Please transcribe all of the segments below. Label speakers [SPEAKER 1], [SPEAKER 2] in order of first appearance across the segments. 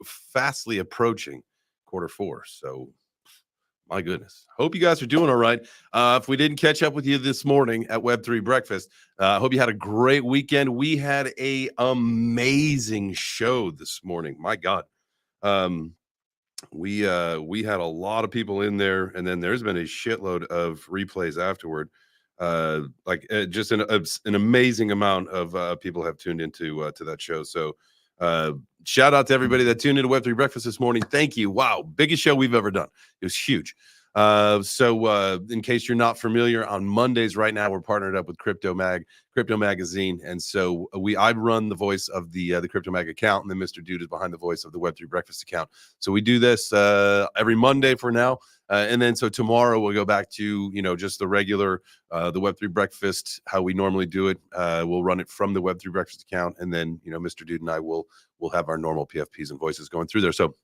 [SPEAKER 1] fastly approaching Q4. So my goodness. Hope you guys are doing all right. If we didn't catch up with you this morning at Web3 Breakfast, I hope you had a great weekend. We had a amazing show this morning. My God. We had a lot of people in there, and then there's been a shitload of replays afterward. Just an amazing amount of people have tuned into to that show. So shout out to everybody that tuned into Web3 Breakfast this morning. Thank you. Wow, biggest show we've ever done. It was huge. So in case you're not familiar, on Mondays right now we're partnered up with Crypto Magazine, and so I run the voice of the Crypto Mag account, and then Mr. Dude is behind the voice of the Web3 Breakfast account. So we do this every Monday for now, and then so tomorrow we'll go back to just the regular the Web3 Breakfast how we normally do it. We'll run it from the Web3 Breakfast account, and then Mr. Dude and I will have our normal PFPs and voices going through there. So.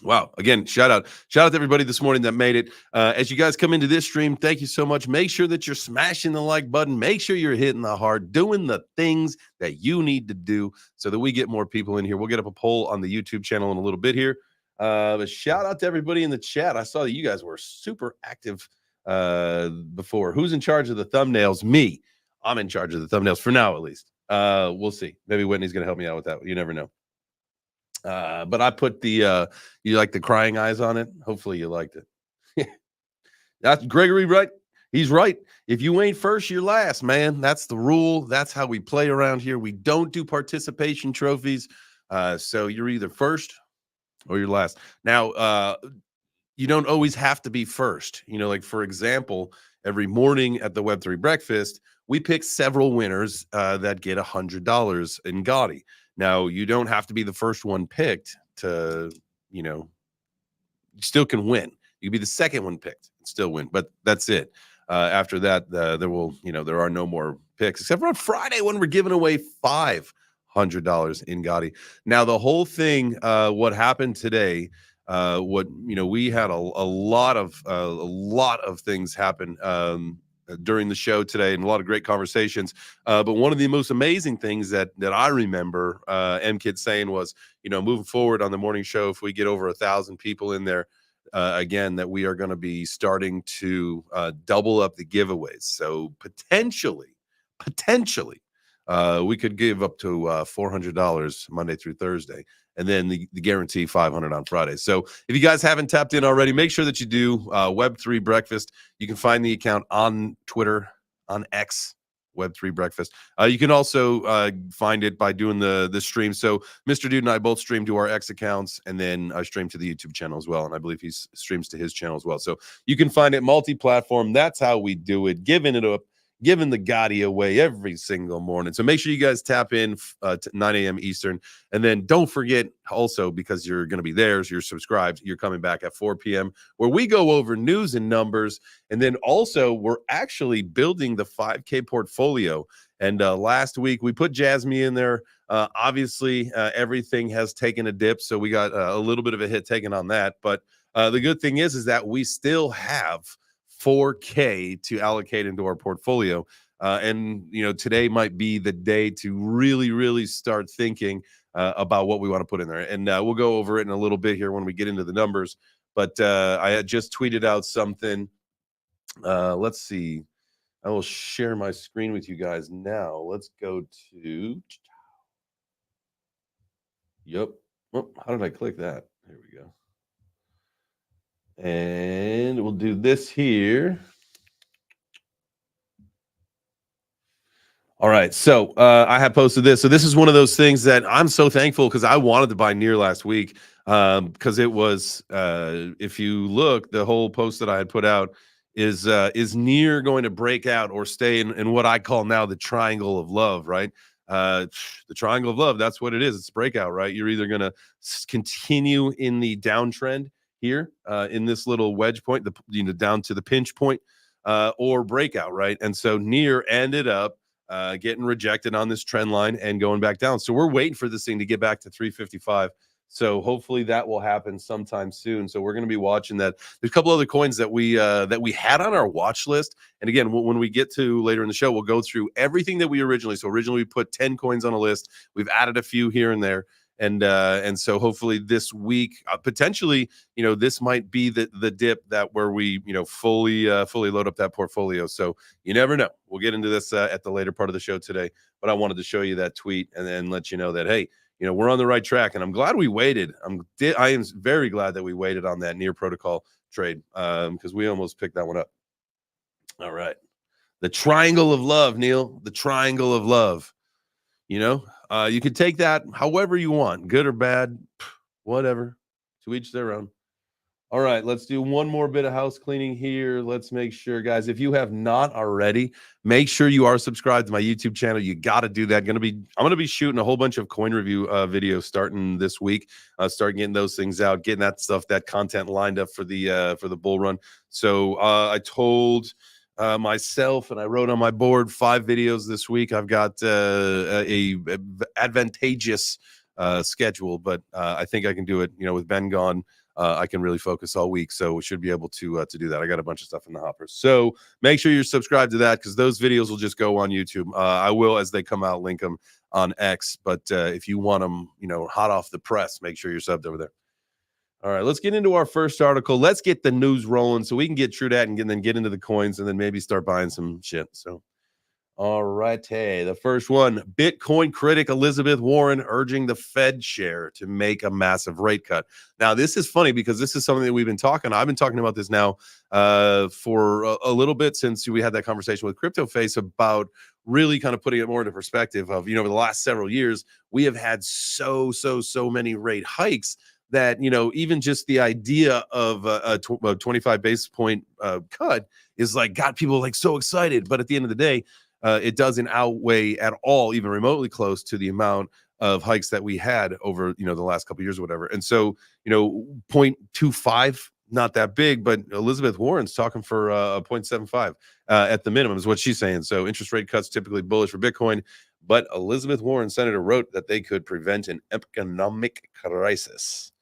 [SPEAKER 1] Wow. Again, shout out to everybody this morning that made it. As you guys come into this stream, thank you so much. Make sure that you're smashing the like button. Make sure you're hitting the heart, doing the things that you need to do so that we get more people in here. We'll get up a poll on the YouTube channel in a little bit here. But shout out to everybody in the chat. I saw that you guys were super active before. Who's in charge of the thumbnails? Me. I'm in charge of the thumbnails for now, at least. We'll see. Maybe Whitney's going to help me out with that. You never know. But I put the you like the crying eyes on it. Hopefully you liked it. That's Gregory, right? He's right. If you ain't first, you're last, man. That's the rule. That's how we play around here. We don't do participation trophies. So you're either first or you're last. Now, you don't always have to be first. Like for example, every morning at the Web3 Breakfast, we pick several winners that get $100 in Gotti. Now, you don't have to be the first one picked to, you still can win. You can be the second one picked and still win, but that's it. After that, there are no more picks, except for on Friday when we're giving away $500 in Gotti. Now, the whole thing, what happened today, we had a lot of things happen during the show today, and a lot of great conversations. But one of the most amazing things that I remember M-Kid saying was, moving forward on the morning show, if we get over 1,000 people in there, again, that we are going to be starting to double up the giveaways. So potentially, we could give up to $400 Monday through Thursday, and then the guarantee $500 on Friday. So if you guys haven't tapped in already, make sure that you do. Web3 Breakfast. You can find the account on Twitter, on X, Web3 Breakfast. You can also find it by doing the stream. So Mr. Dude and I both stream to our X accounts, and then I stream to the YouTube channel as well. And I believe he streams to his channel as well. So you can find it multi-platform. That's how we do it. Giving the Gotti away every single morning. So make sure you guys tap in to 9 a.m. Eastern. And then don't forget also, because you're going to be there, so you're subscribed, you're coming back at 4 p.m. where we go over news and numbers. And then also we're actually building the 5K portfolio. And last week we put Jasmine in there. Obviously, everything has taken a dip. So we got a little bit of a hit taken on that. But the good thing is that we still have 4K to allocate into our portfolio. And today might be the day to really, really start thinking about what we want to put in there. And we'll go over it in a little bit here when we get into the numbers. But I had just tweeted out something. Let's see. I will share my screen with you guys now. Let's go to. Yep. Oh, how did I click that? Here we go. And we'll do this here. All right. So I have posted this. So this is one of those things that I'm so thankful, because I wanted to buy Near last week, because it was, if you look, the whole post that I had put out is Near going to break out or stay in what I call now the triangle of love, right? The triangle of love, that's what it is. It's breakout, right? You're either going to continue in the downtrend here in this little wedge point, down to the pinch point, or breakout, right? And so Near ended up getting rejected on this trend line and going back down. So we're waiting for this thing to get back to 355. So hopefully that will happen sometime soon. So we're going to be watching that. There's a couple other coins that we had on our watch list. And again, when we get to later in the show, we'll go through everything that we originally. So originally we put 10 coins on a list. We've added a few here and there. And so hopefully this week, potentially, this might be the dip that where we fully load up that portfolio. So you never know. We'll get into this at the later part of the show today, but I wanted to show you that tweet and then let you know that, hey, we're on the right track, and I'm glad we waited. I am very glad that we waited on that near protocol trade, because we almost picked that one up. All right. The triangle of love, Neil, the triangle of love. You can take that however you want, good or bad, whatever, to each their own. All right, let's do one more bit of house cleaning here. Let's make sure, guys, if you have not already, make sure you are subscribed to my YouTube channel. You got to do that. I'm going to be shooting a whole bunch of coin review videos starting this week. Start getting those things out, getting that content lined up for the bull run. So I told myself, and I wrote on my board 5 videos this week. I've got a advantageous schedule, but I think I can do it. With Ben gone, I can really focus all week, so we should be able to do that. I got a bunch of stuff in the hopper, so make sure you're subscribed to that, because those videos will just go on YouTube. I will, as they come out, link them on X, but if you want them, hot off the press, make sure you're subbed over there. All right, let's get into our first article. Let's get the news rolling so we can get through that and then get into the coins and then maybe start buying some shit. So, all right, hey, the first one, Bitcoin critic Elizabeth Warren urging the Fed chair to make a massive rate cut. Now, this is funny because this is something that I've been talking about this now for a little bit since we had that conversation with Crypto Face about really kind of putting it more into perspective of, over the last several years, we have had so many rate hikes that, even just the idea of a 25 basis point cut is got people so excited. But at the end of the day, it doesn't outweigh at all, even remotely close to the amount of hikes that we had over, the last couple of years or whatever. And so, 0.25, not that big, but Elizabeth Warren's talking for 0.75 at the minimum is what she's saying. So interest rate cuts typically bullish for Bitcoin, but Elizabeth Warren, senator, wrote that they could prevent an economic crisis.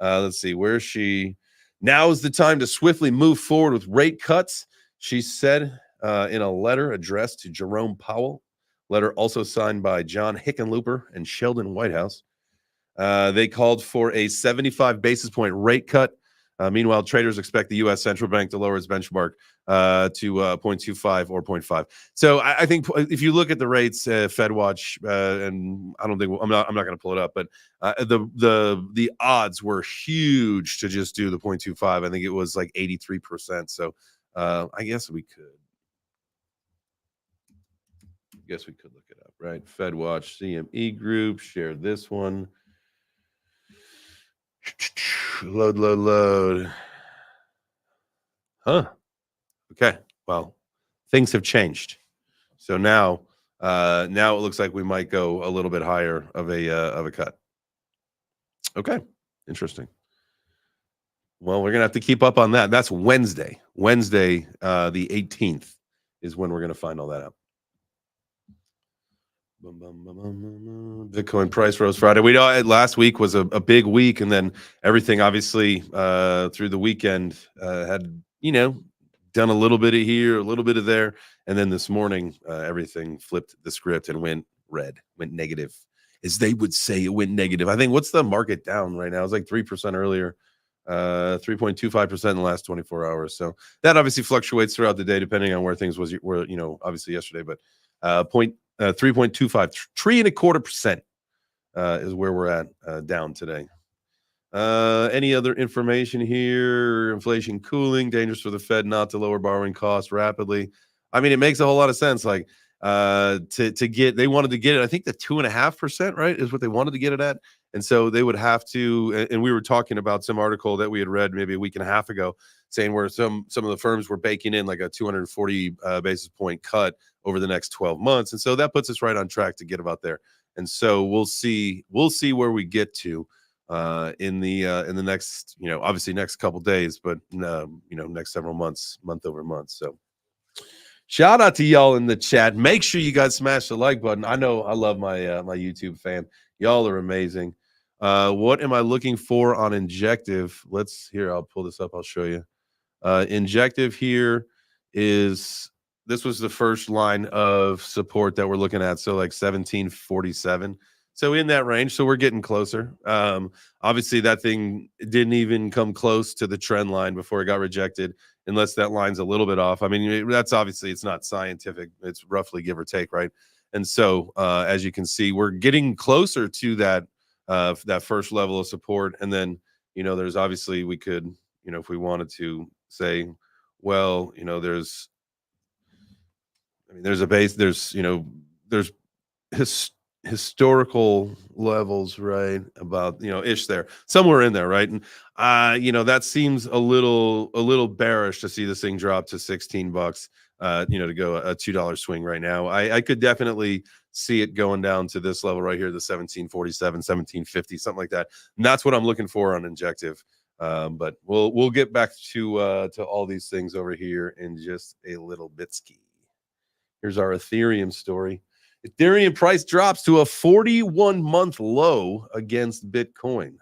[SPEAKER 1] Let's see, where is she? Now is the time to swiftly move forward with rate cuts, she said in a letter addressed to Jerome Powell. Letter also signed by John Hickenlooper and Sheldon Whitehouse. They called for a 75 basis point rate cut. Meanwhile, traders expect the U.S. central bank to lower its benchmark to 0.25 or 0.5. So I think if you look at the rates, FedWatch, and I'm not going to pull it up, but the odds were huge to just do the 0.25. I think it was 83%. So I guess we could. Look it up, right? FedWatch, CME Group, share this one. Load. Huh. Okay. Well, things have changed. So now it looks like we might go a little bit higher of a cut. Okay. Interesting. Well, we're gonna have to keep up on that. That's Wednesday. Wednesday, the 18th is when we're gonna find all that out. Bitcoin price rose Friday. We know last week was a big week, and then everything obviously through the weekend had done a little bit of here, a little bit of there, and then this morning everything flipped the script and went negative, as they would say. It went negative. I think, what's the market down right now? It's 3% earlier, 3.25% in the last 24 hours. So that obviously fluctuates throughout the day depending on where things were obviously yesterday, but 3.25, 3.25% is where we're at down today. Any other information here? Inflation cooling, dangerous for the Fed not to lower borrowing costs rapidly. I mean, it makes a whole lot of sense. They wanted to get it, I think the 2.5%, right, is what they wanted to get it at. And so they would have to, and we were talking about some article that we had read maybe a week and a half ago saying where some of the firms were baking in a 240 basis point cut over the next 12 months. And so that puts us right on track to get about there. And so we'll see where we get to in the next, obviously next couple days, but next several months, month over month. So shout out to y'all in the chat. Make sure you guys smash the like button. I know I love my YouTube fam. Y'all are amazing. What am I looking for on Injective? I'll pull this up. I'll show you. Injective here this was the first line of support that we're looking at. So 1747. So in that range, so we're getting closer. Obviously, that thing didn't even come close to the trend line before it got rejected, unless that line's a little bit off. I mean, that's obviously it's not scientific; it's roughly give or take, right? And so, as you can see, we're getting closer to that first level of support, and then there's obviously we could, if we wanted to say, well, I mean, there's a base, there's his, historical levels, right? About ish there, somewhere in there, right? And that seems a little bearish to see this thing drop to 16 bucks. To go a $2 swing right now. I could definitely see it going down to this level right here, the 1747, 1750, something like that. And that's what I'm looking for on Injective. But we'll get back to all these things over here in just a little bit. Ski. Here's our Ethereum story. Ethereum price drops to a 41-month low against Bitcoin.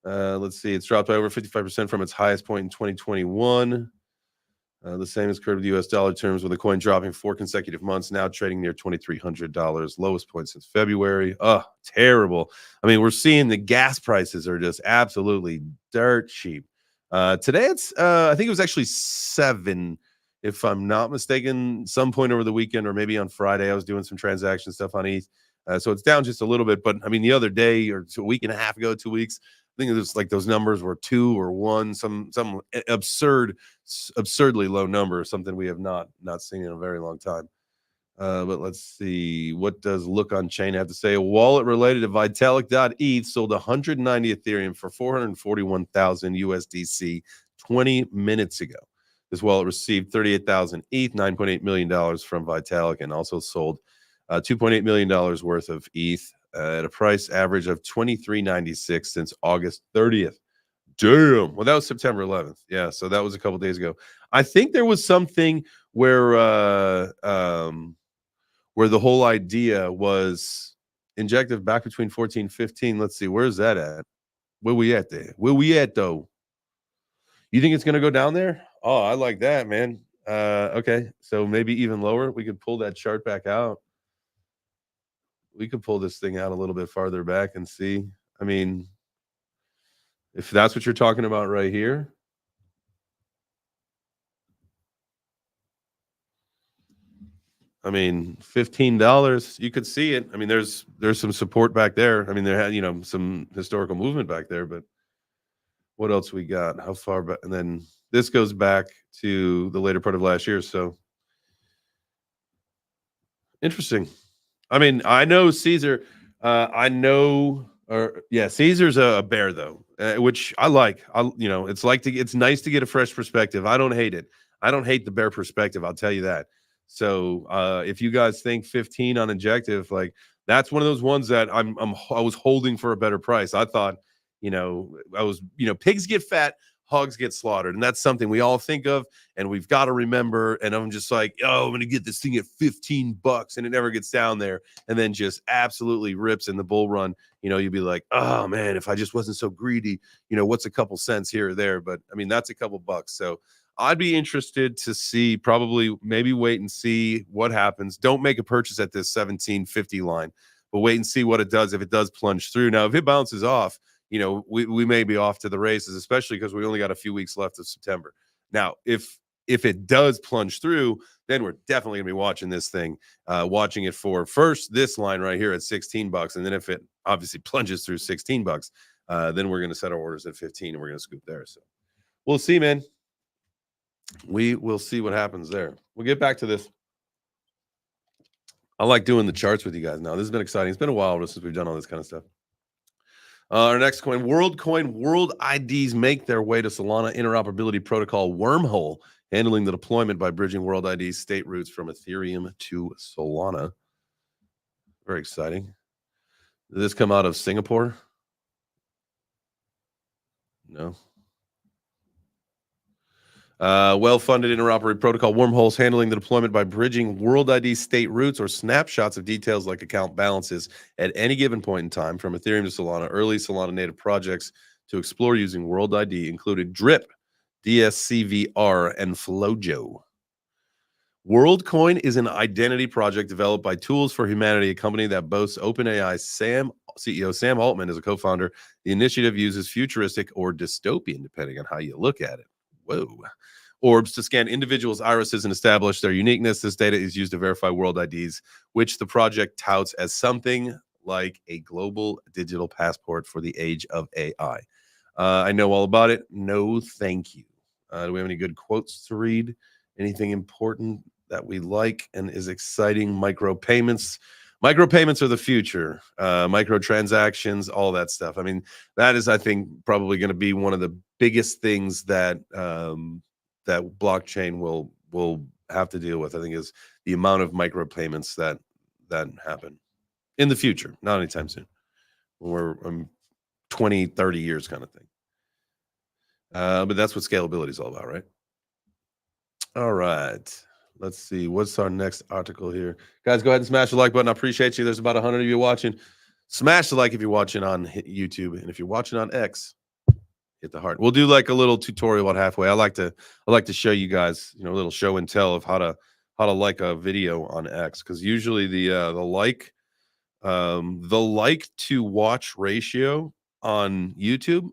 [SPEAKER 1] Let's see. It's dropped by over 55% from its highest point in 2021. The same has occurred with US dollar terms, with the coin dropping 4 consecutive months, now trading near $2,300, lowest point since February. Oh, terrible. I mean, we're seeing the gas prices are just absolutely dirt cheap. Today it's I think it was actually 7, if I'm not mistaken, some point over the weekend or maybe on Friday. I was doing some transaction stuff on ETH. So it's down just a little bit. But I mean, the other day or a week and a half ago, 2 weeks, I think it was like those numbers were 2 or 1, some absurdly low number, something we have not seen in a very long time. But let's see, what does Look on Chain have to say? A wallet related to Vitalik.eth sold 190 Ethereum for 441,000 USDC 20 minutes ago. This wallet received 38,000 ETH, $9.8 million from Vitalik, and also sold $2.8 million worth of ETH at a price average of $23.96 since August 30th. Damn. Well, that was September 11th. Yeah, so that was a couple days ago. I think there was something where the whole idea was Injective back between 14 and 15. Let's see, where's that at? Where we at there? Where we at though? You think it's gonna go down there? Oh, I like that, man. Okay, so maybe even lower. We could pull that chart back out. We could pull this thing out a little bit farther back and see. I mean, if that's what you're talking about right here. I mean, $15, you could see it. I mean, there's some support back there. I mean, there had, some historical movement back there, but what else we got? How far back? And then this goes back to the later part of last year. So interesting. I mean, I know Caesar. Caesar's a bear though, which I like. It's nice to get a fresh perspective. I don't hate it. I don't hate the bear perspective. I'll tell you that. So if you guys think 15 on Injective, like that's one of those ones that I was holding for a better price. I thought, pigs get fat, hogs get slaughtered, and that's something we all think of and we've got to remember. And I'm just like, I'm gonna get this thing at 15 bucks, and it never gets down there, and then just absolutely rips in the bull run. You'd be like, oh man, if I just wasn't so greedy, what's a couple cents here or there? But I mean, that's a couple bucks. So I'd be interested to see, probably maybe wait and see what happens. Don't make a purchase at this 1750 line, but wait and see what it does if it does plunge through. Now, if it bounces off, we may be off to the races, especially because we only got a few weeks left of September. Now, if it does plunge through, then we're definitely gonna be watching this thing, watching it for first this line right here at 16 bucks, and then if it obviously plunges through 16 bucks, then we're gonna set our orders at 15 and we're gonna scoop there. So we'll see, man. We will see what happens there. We'll get back to this. I like doing the charts with you guys now. This has been exciting. It's been a while since we've done all this kind of stuff. Our next coin, WorldCoin. World IDs make their way to Solana interoperability protocol Wormhole, handling the deployment by bridging World ID's state routes from Ethereum to Solana. Very exciting. Did this come out of Singapore? No. Well-funded interoperability protocol Wormholes, handling the deployment by bridging World ID state routes or snapshots of details like account balances at any given point in time from Ethereum to Solana. Early Solana native projects to explore using World ID included Drip, DSCVR, and Flojo. WorldCoin is an identity project developed by Tools for Humanity, a company that boasts OpenAI. CEO Sam Altman is a co-founder. The initiative uses futuristic or dystopian, depending on how you look at it. Whoa. Orbs to scan individuals' irises and establish their uniqueness. This data is used to verify world IDs, which the project touts as something like a global digital passport for the age of AI. I know all about it. No, thank you. Do we have any good quotes to read? Anything important that we like and is exciting? Micropayments. Micropayments are the future. Microtransactions, all that stuff. I mean, that is, I think, probably going to be one of the biggest things that that blockchain will have to deal with. I think is the amount of micropayments that happen in the future, not anytime soon. We're 20, 30 years kind of thing. But that's what scalability is all about, right? All right. Let's see. What's our next article here? Guys, go ahead and smash the like button. I appreciate you. There's about 100 of you watching. Smash the like if you're watching on YouTube. And if you're watching on X, hit the heart. We'll do like a little tutorial about halfway. I like to show you guys, a little show and tell of how to like a video on X. Because usually the like to watch ratio on YouTube,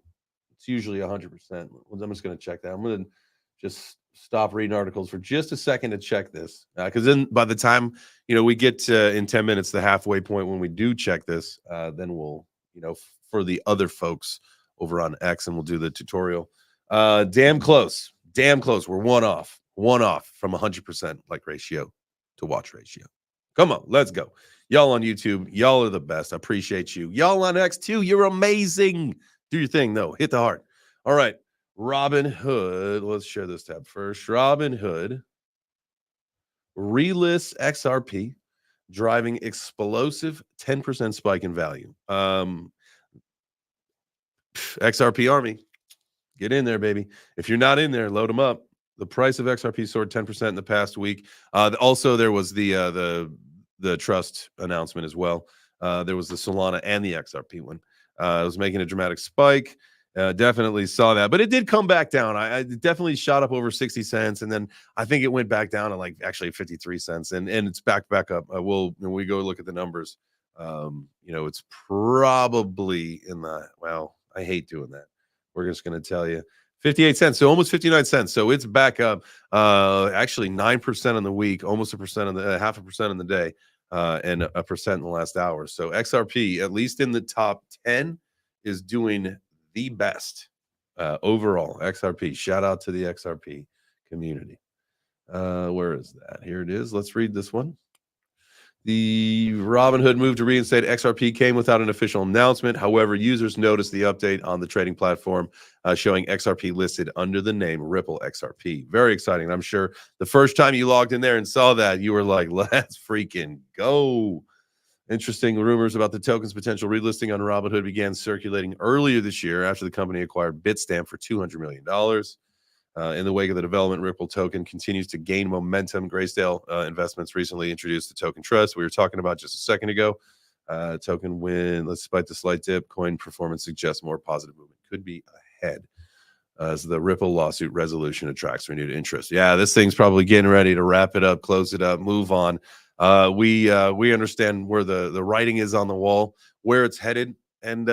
[SPEAKER 1] it's usually 100%. I'm just going to check that. I'm going to just stop reading articles for just a second to check this, because then by the time we get in 10 minutes the halfway point when we do check this, then we'll for the other folks over on X, and we'll do the tutorial. Damn close. We're one off from 100% like ratio to watch ratio. Come on, let's go. Y'all on YouTube, y'all are the best. I appreciate you. Y'all on X too, you're amazing. Do your thing though. Hit the heart. All right. Robinhood. Let's share this tab first. Robinhood relists XRP, driving explosive 10% spike in value. XRP Army, get in there, baby. If you're not in there, load them up. The price of XRP soared 10% in the past week. Also, there was the trust announcement as well. There was the Solana and the XRP one. It was making a dramatic spike. Definitely saw that, but it did come back down. I definitely shot up over 60 cents, and then I think it went back down to like actually 53 cents, and it's back up. When we go look at the numbers, it's probably in the, well, I hate doing that. We're just going to tell you 58 cents, so almost 59 cents. So it's back up, actually 9% on the week, almost 1% on the 0.5% on the day, and 1% in the last hour. So XRP, at least in the top 10, is doing the best overall. XRP, shout out to the XRP community. Where is that? Here it is. Let's read this one. The Robinhood move to reinstate XRP came without an official announcement. However, users noticed the update on the trading platform showing XRP listed under the name Ripple XRP. Very exciting. I'm sure the first time you logged in there and saw that, you were like, let's freaking go. Interesting rumors about the token's potential relisting on Robinhood began circulating earlier this year after the company acquired Bitstamp for $200 million. In the wake of the development, Ripple token continues to gain momentum. Grayscale Investments recently introduced the token trust we were talking about just a second ago. Token win, despite the slight dip, coin performance suggests more positive movement could be ahead. As the Ripple lawsuit resolution attracts renewed interest. Yeah, this thing's probably getting ready to wrap it up, close it up, move on. We understand where the writing is on the wall, where it's headed, and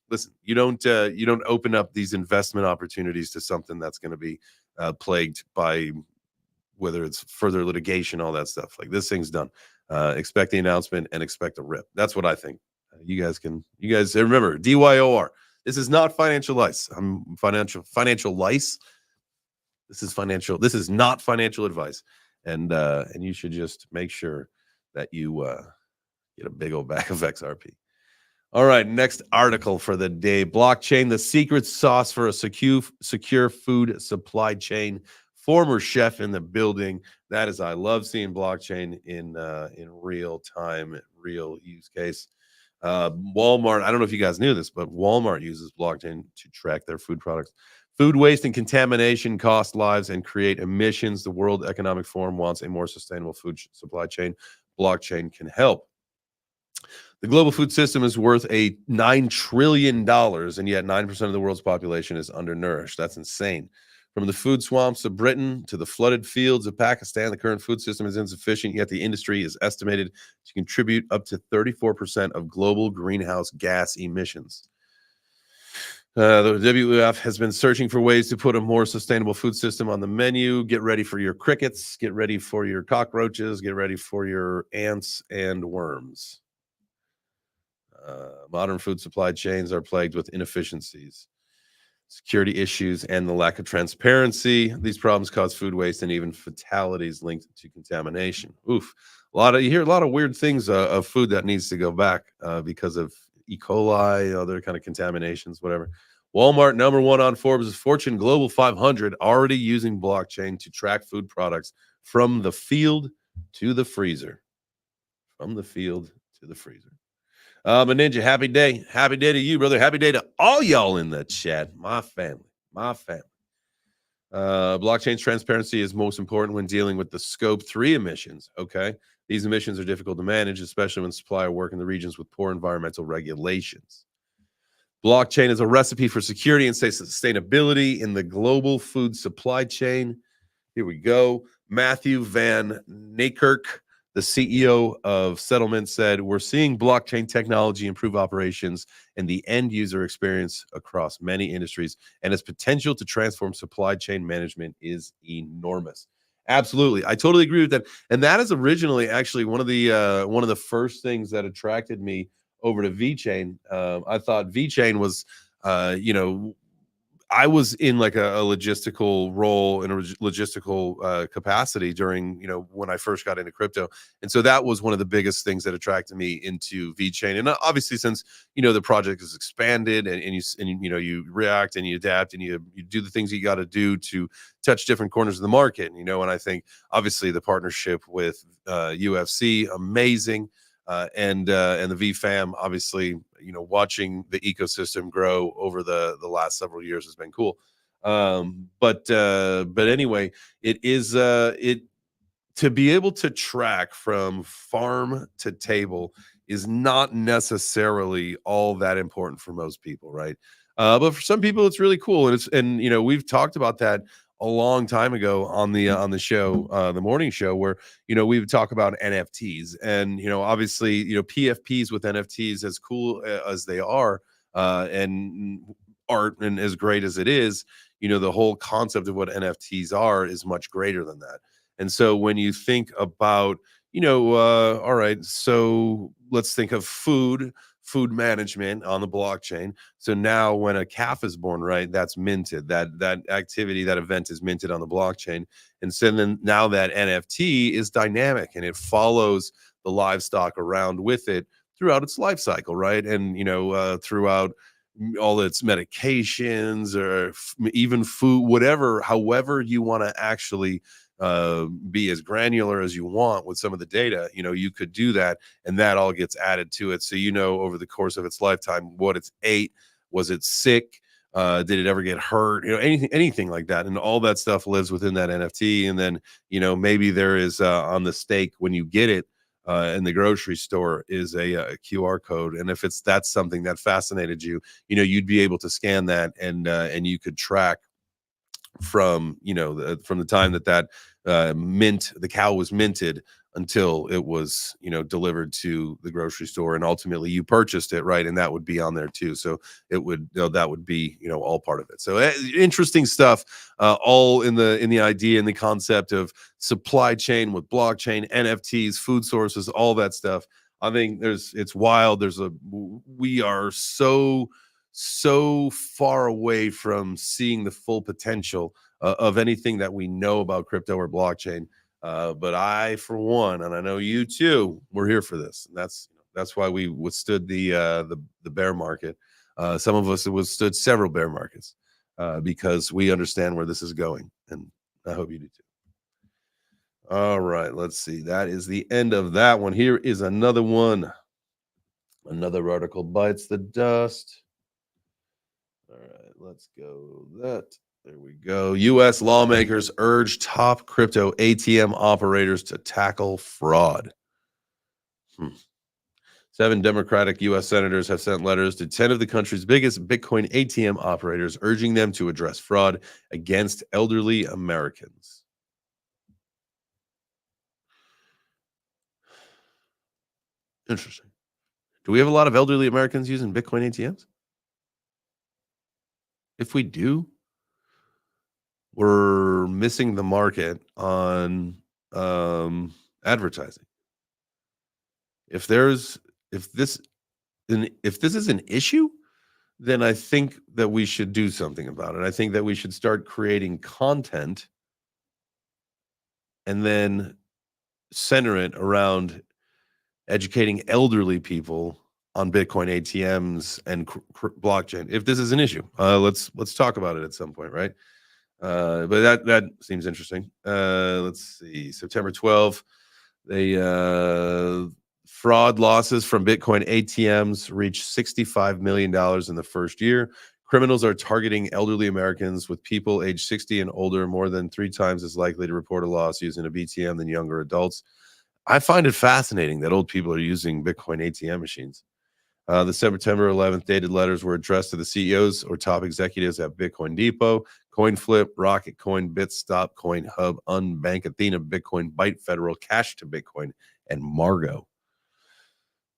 [SPEAKER 1] listen, you don't open up these investment opportunities to something that's going to be plagued by whether it's further litigation, all that stuff. Like, this thing's done. Expect the announcement and expect a rip. That's what I think. You guys remember, DYOR. This is not financial lice. I'm financial lice. This is not financial advice. And you should just make sure that you get a big old bag of XRP. All right, next article for the day. Blockchain, the secret sauce for a secure food supply chain. Former chef in the building. That is, I love seeing blockchain in real time, real use case. Walmart, I don't know if you guys knew this, but Walmart uses blockchain to track their food products. Food waste and contamination cost lives and create emissions. The World Economic Forum wants a more sustainable food supply chain. Blockchain can help. The global food system is worth $9 trillion, and yet 9% of the world's population is undernourished. That's insane. From the food swamps of Britain to the flooded fields of Pakistan, the current food system is insufficient, yet the industry is estimated to contribute up to 34% of global greenhouse gas emissions. The WWF has been searching for ways to put a more sustainable food system on the menu. Get ready for your crickets, get ready for your cockroaches, get ready for your ants and worms. Modern food supply chains are plagued with inefficiencies, security issues, and the lack of transparency. These problems cause food waste and even fatalities linked to contamination. Oof. You hear a lot of weird things of food that needs to go back because of E. coli, other kind of contaminations, whatever. Walmart number one on Forbes' Fortune Global 500, already using blockchain to track food products from the field to the freezer. From the field to the freezer. But Ninja, happy day. Happy day to you, brother. Happy day to all y'all in the chat. My family. My family. Blockchain's transparency is most important when dealing with the scope 3 emissions. Okay. These emissions are difficult to manage, especially when supplier work in the regions with poor environmental regulations. Blockchain is a recipe for security and sustainability in the global food supply chain. Here we go. Matthew Van Niekerk, the CEO of Settlement, said, "We're seeing blockchain technology improve operations and the end user experience across many industries, and its potential to transform supply chain management is enormous." Absolutely. I totally agree with that. And that is originally actually one of the first things that attracted me over to VeChain. I thought VeChain was I was in like a logistical role in a logistical capacity during, when I first got into crypto. And so that was one of the biggest things that attracted me into VeChain. And obviously, since, the project has expanded you react and you adapt and you do the things you got to do to touch different corners of the market. And I think obviously the partnership with UFC, amazing. And the VFam, obviously, watching the ecosystem grow over the last several years has been cool. But anyway, it is it to be able to track from farm to table is not necessarily all that important for most people, right? But for some people, it's really cool, and we've talked about that a long time ago on the show, the morning show, where we would talk about NFTs, and obviously PFPs with NFTs, as cool as they are, and art and as great as it is, the whole concept of what NFTs are is much greater than that. And so when you think about, all right, so let's think of food management on the blockchain. So now when a calf is born, right, that's minted. That activity, that event is minted on the blockchain. And so then now that NFT is dynamic and it follows the livestock around with it throughout its life cycle, right? And throughout all its medications or even food, whatever, however you want to actually be as granular as you want with some of the data, you could do that, and that all gets added to it. So over the course of its lifetime, what it's ate, was it sick, did it ever get hurt, anything like that, and all that stuff lives within that NFT. And then maybe there is on the stake when you get it in the grocery store is a QR code, and if that's something that fascinated you, you'd be able to scan that, and you could track from from the time that the cow was minted until it was delivered to the grocery store, and ultimately you purchased it, right? And that would be on there too. So it would that would be all part of it. So interesting stuff, all in the idea and the concept of supply chain with blockchain, NFTs, food sources, all that stuff. I think it's wild. We are so far away from seeing the full potential of anything that we know about crypto or blockchain. But I, for one, and I know you too, we're here for this. And that's why we withstood the bear market. Some of us have withstood several bear markets because we understand where this is going, and I hope you do too. All right, let's see. That is the end of that one. Here is another one. Another article bites the dust. All right, let's go that. There we go. U.S. lawmakers urge top crypto ATM operators to tackle fraud. 7 Democratic U.S. senators have sent letters to 10 of the country's biggest Bitcoin ATM operators, urging them to address fraud against elderly Americans. Interesting. Do we have a lot of elderly Americans using Bitcoin ATMs? If we do, we're missing the market on advertising. If there's if this is an issue, then I think that we should do something about it. I think that we should start creating content and then center it around educating elderly people on Bitcoin ATMs and blockchain. If this is an issue, let's talk about it at some point, right? But that seems interesting. Let's see, September 12th, they fraud losses from Bitcoin ATMs reached $65 million in the first year. Criminals are targeting elderly Americans, with people age 60 and older more than 3 times as likely to report a loss using a BTM than younger adults. I find it fascinating that old people are using Bitcoin ATM machines. The September 11th dated letters were addressed to the CEOs or top executives at Bitcoin Depot, CoinFlip, Rocket Coin, Bitstop, Coin Hub, Unbank, Athena, Bitcoin, Byte, Federal, Cash to Bitcoin, and Margo.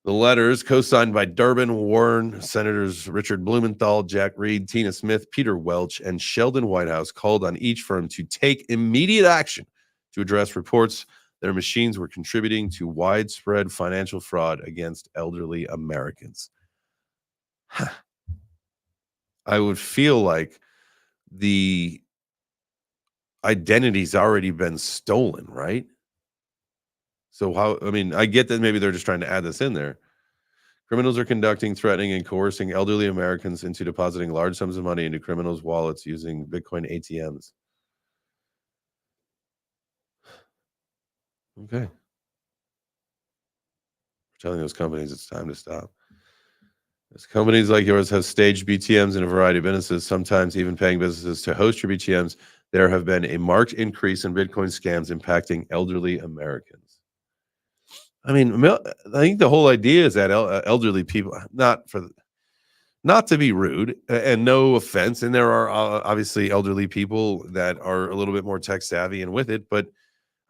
[SPEAKER 1] The letters, co-signed by Durbin, Warren, Senators Richard Blumenthal, Jack Reed, Tina Smith, Peter Welch, and Sheldon Whitehouse, called on each firm to take immediate action to address reports their machines were contributing to widespread financial fraud against elderly Americans. I would feel like the identity's already been stolen, right? So I get that maybe they're just trying to add this in there. Criminals are conducting, threatening, and coercing elderly Americans into depositing large sums of money into criminals' wallets using Bitcoin ATMs. Okay. We're telling those companies it's time to stop. As companies like yours have staged BTMs in a variety of businesses, sometimes even paying businesses to host your BTMs, there have been a marked increase in Bitcoin scams impacting elderly Americans. I think the whole idea is that elderly people, not to be rude and no offense, and there are obviously elderly people that are a little bit more tech savvy and with it, but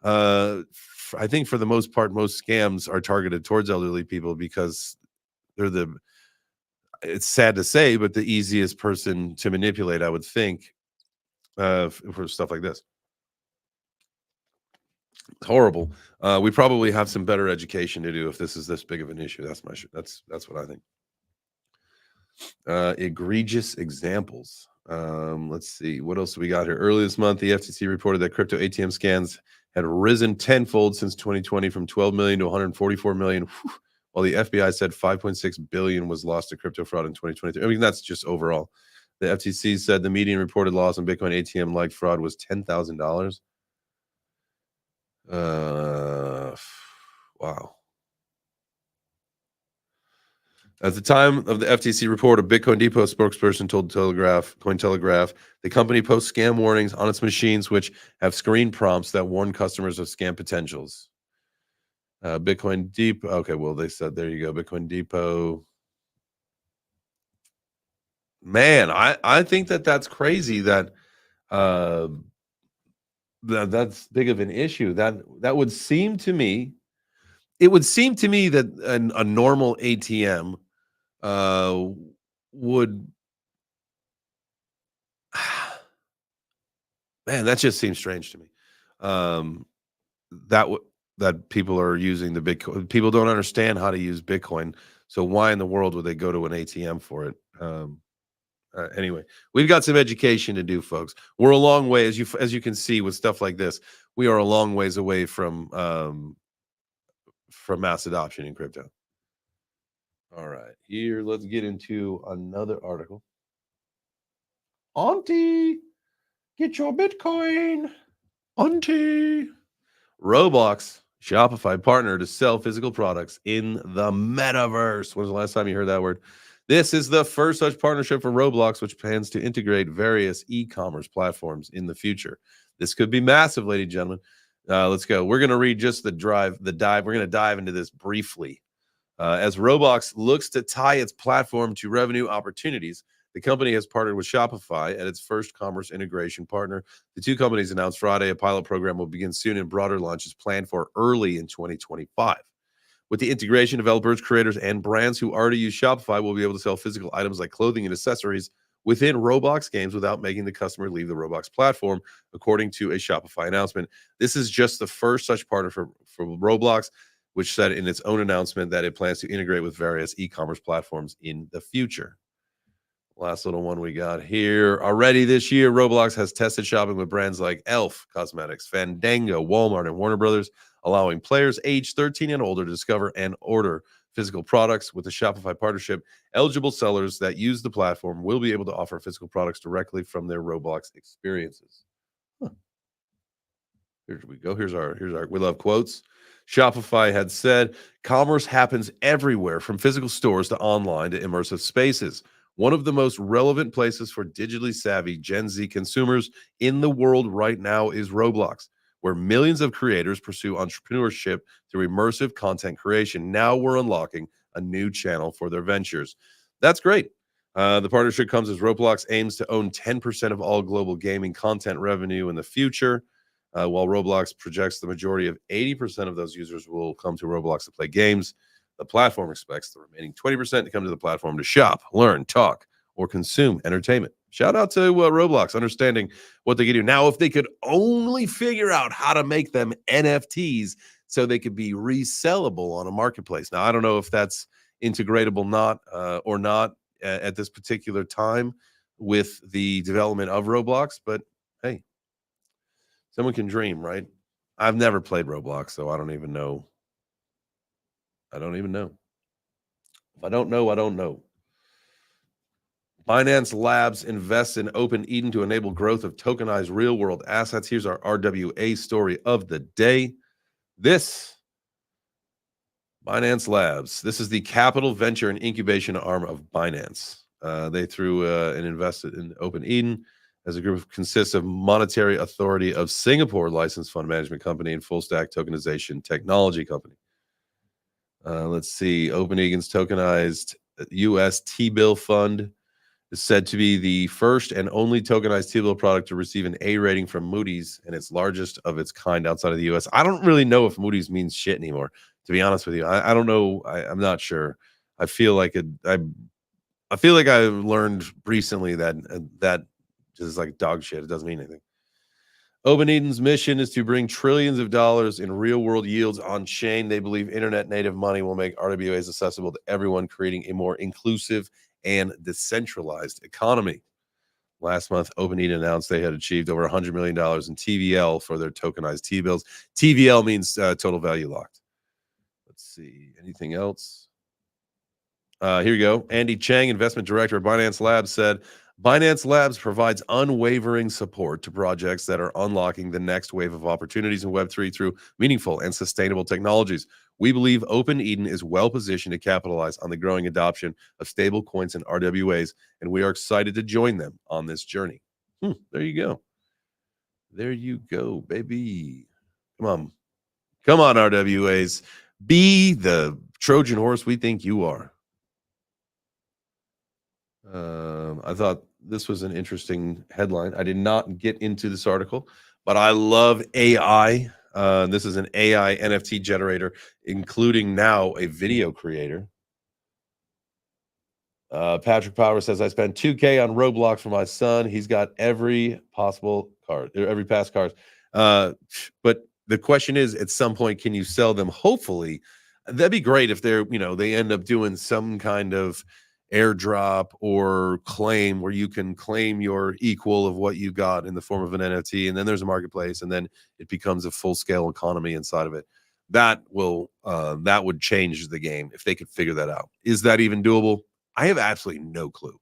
[SPEAKER 1] I think for the most part, most scams are targeted towards elderly people because they're it's sad to say, but the easiest person to manipulate, I would think, for stuff like this. It's horrible. We probably have some better education to do if this is this big of an issue. That's what I think. Egregious examples. Let's see what else we got here. Early this month, the FTC reported that crypto ATM scans had risen tenfold since 2020, from 12 million to 144 million. While the FBI said 5.6 billion was lost to crypto fraud in 2023. I mean, that's just overall. The FTC said the median reported loss on Bitcoin ATM like fraud was $10,000. Wow. At the time of the FTC report, a Bitcoin Depot spokesperson told Cointelegraph, the company posts scam warnings on its machines, which have screen prompts that warn customers of scam potentials. Bitcoin Depot. Okay, well, they said, there you go. Bitcoin Depot. Man, I think that's crazy that that's big of an issue. That would seem to me, it would seem to me that a normal ATM would, man, that just seems strange to me. That people are using the Bitcoin. People don't understand how to use Bitcoin. So why in the world would they go to an ATM for it? Anyway, we've got some education to do, folks. We're a long way, as you can see with stuff like this. We are a long ways away from mass adoption in crypto. All right, here, let's get into another article. Auntie, get your Bitcoin. Auntie. Roblox, Shopify partner to sell physical products in the metaverse. When was the last time you heard that word? This is the first such partnership for Roblox, which plans to integrate various e-commerce platforms in the future. This could be massive, ladies and gentlemen. Let's go. We're going to read just the dive. We're going to dive into this briefly. As Roblox looks to tie its platform to revenue opportunities, the company has partnered with Shopify as its first commerce integration partner. The two companies announced Friday a pilot program will begin soon and broader launch is planned for early in 2025. With the integration, developers, creators, and brands who already use Shopify will be able to sell physical items like clothing and accessories within Roblox games without making the customer leave the Roblox platform, according to a Shopify announcement. This is just the first such partner for Roblox, which said in its own announcement that it plans to integrate with various e-commerce platforms in the future. Last little one we got here. Already this year, Roblox has tested shopping with brands like Elf Cosmetics, Fandango, Walmart, and Warner Brothers, allowing players aged 13 and older to discover and order physical products. With the Shopify partnership, eligible sellers that use the platform will be able to offer physical products directly from their Roblox experiences. Huh. Here we go. Here's our we love quotes. Shopify had said, commerce happens everywhere from physical stores to online to immersive spaces. One of the most relevant places for digitally savvy Gen Z consumers in the world right now is Roblox, where millions of creators pursue entrepreneurship through immersive content creation. Now we're unlocking a new channel for their ventures. That's great. The partnership comes as Roblox aims to own 10% of all global gaming content revenue in the future. While Roblox projects the majority of 80% of those users will come to Roblox to play games, the platform expects the remaining 20% to come to the platform to shop, learn, talk, or consume entertainment. Shout out to Roblox, understanding what they can do. Now, if they could only figure out how to make them NFTs so they could be resellable on a marketplace. Now, I don't know if that's integratable or not at this particular time with the development of Roblox, but hey, someone can dream, right? I've never played Roblox, so I don't even know. I don't even know. If I don't know, I don't know. Binance Labs invests in Open Eden to enable growth of tokenized real-world assets. Here's our RWA story of the day. This Binance Labs. This is the capital venture and incubation arm of Binance. They threw and invested in Open Eden as a group consists of Monetary Authority of Singapore licensed fund management company and full stack tokenization technology company. Let's see. Open Eden's tokenized U.S. T-bill fund is said to be the first and only tokenized T-bill product to receive an A rating from Moody's and its largest of its kind outside of the U.S. I don't really know if Moody's means shit anymore, to be honest with you. I don't know. I'm not sure. I feel like I feel like I learned recently that that is like dog shit. It doesn't mean anything. Open Eden's mission is to bring trillions of dollars in real-world yields on chain. They believe internet-native money will make RWAs accessible to everyone, creating a more inclusive and decentralized economy. Last month, Open Eden announced they had achieved over $100 million in TVL for their tokenized T-bills. TVL means total value locked. Let's see. Anything else? Here you go. Andy Chang, investment director of Binance Labs, said, Binance Labs provides unwavering support to projects that are unlocking the next wave of opportunities in Web3 through meaningful and sustainable technologies. We believe Open Eden is well positioned to capitalize on the growing adoption of stable coins and RWAs, and we are excited to join them on this journey. There you go. There you go, baby. Come on. Come on, RWAs. Be the Trojan horse we think you are. I thought this was an interesting headline. I did not get into this article, but I love AI. This is an AI NFT generator, including now a video creator. Patrick Power says, I spent $2K on Roblox for my son. He's got every possible card, every past card. But the question is, at some point, can you sell them? Hopefully, that'd be great if they end up doing some kind of airdrop or claim where you can claim your equal of what you got in the form of an NFT, and then there's a marketplace, and then it becomes a full-scale economy inside of it. That would change the game if they could figure that out. Is that even doable? I have absolutely no clue.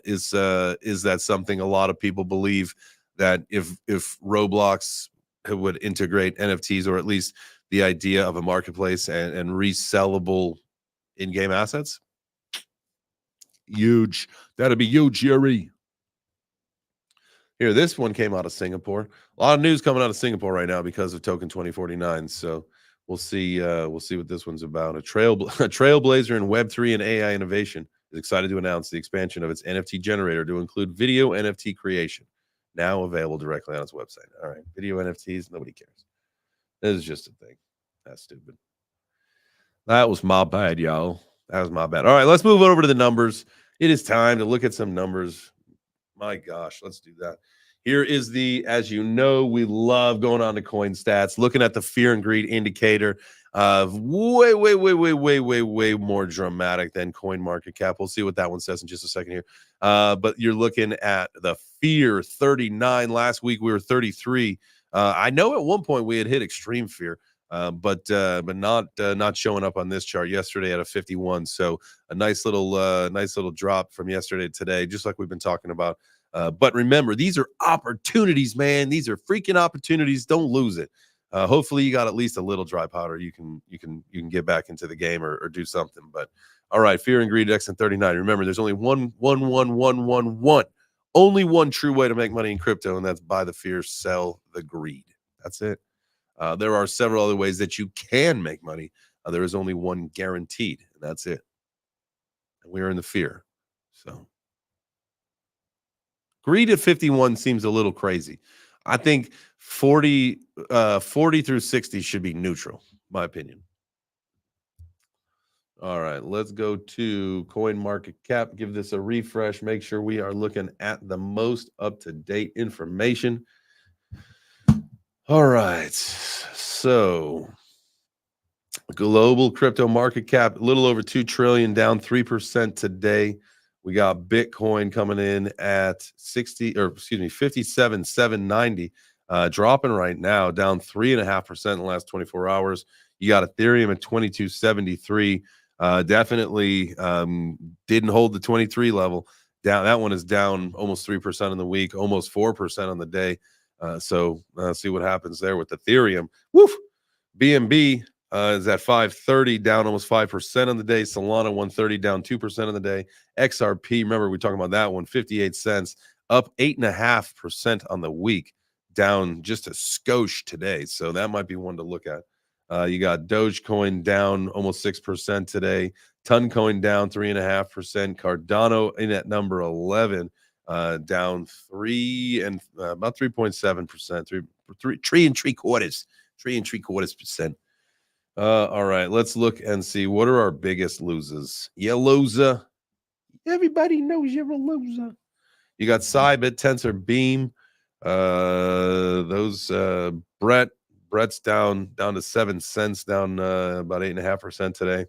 [SPEAKER 1] Is that something a lot of people believe, that if Roblox would integrate NFTs, or at least the idea of a marketplace and resellable in-game assets? Huge. That'd be huge, Yuri. Here, this one came out of Singapore. A lot of news coming out of Singapore right now because of Token 2049. So We'll see. We'll see what this one's about. A trailblazer in Web3 and AI innovation is excited to announce the expansion of its NFT generator to include video NFT creation, now available directly on its website. All right, video NFTs. Nobody cares. This is just a thing. That's stupid. That was my bad, y'all. That was my bad. All right, let's move over to the numbers. It is time to look at some numbers. My gosh, let's do that. Here is as you know, we love going on to coin stats, looking at the fear and greed indicator of way more dramatic than coin market cap. We'll see what that one says in just a second here. But you're looking at the fear 39. Last week we were 33. I know at one point we had hit extreme fear. But not showing up on this chart yesterday at a 51. So a nice little drop from yesterday to today, just like we've been talking about. But remember, these are opportunities, man. These are freaking opportunities. Don't lose it. Hopefully, you got at least a little dry powder. You can get back into the game or do something. But all right, fear and greed X and 39. Remember, there's only one. Only one true way to make money in crypto, and that's buy the fear, sell the greed. That's it. There are several other ways that you can make money. There is only one guaranteed, and that's it. And we're in the fear. So greed at 51 seems a little crazy. I think 40 through 60 should be neutral, my opinion. All right, let's go to coin market cap. Give this a refresh. Make sure we are looking at the most up-to-date information. All right, so global crypto market cap, a little over 2 trillion, down 3% today. We got Bitcoin coming in at 57,790, dropping right now, down 3.5% in the last 24 hours. You got Ethereum at 2273. Definitely didn't hold the 23 level. Down, that one is down almost 3% in the week, almost 4% on the day. So see what happens there with Ethereum. Woof. BNB is at 530, down almost 5% on the day. Solana 130, down 2% on the day. XRP, remember we talking about that one, 58 cents, up 8.5% on the week, down just a skosh today. So that might be one to look at. You got Dogecoin down almost 6% today. Toncoin down 3.5%. Cardano in at number 11. Down about 3.7%, 3.75%. All right, let's look and see what are our biggest losers. You loser. Everybody knows you're a loser. You got Cybit, Tensor, Beam. Brett's down to 7 cents, down about 8.5% today.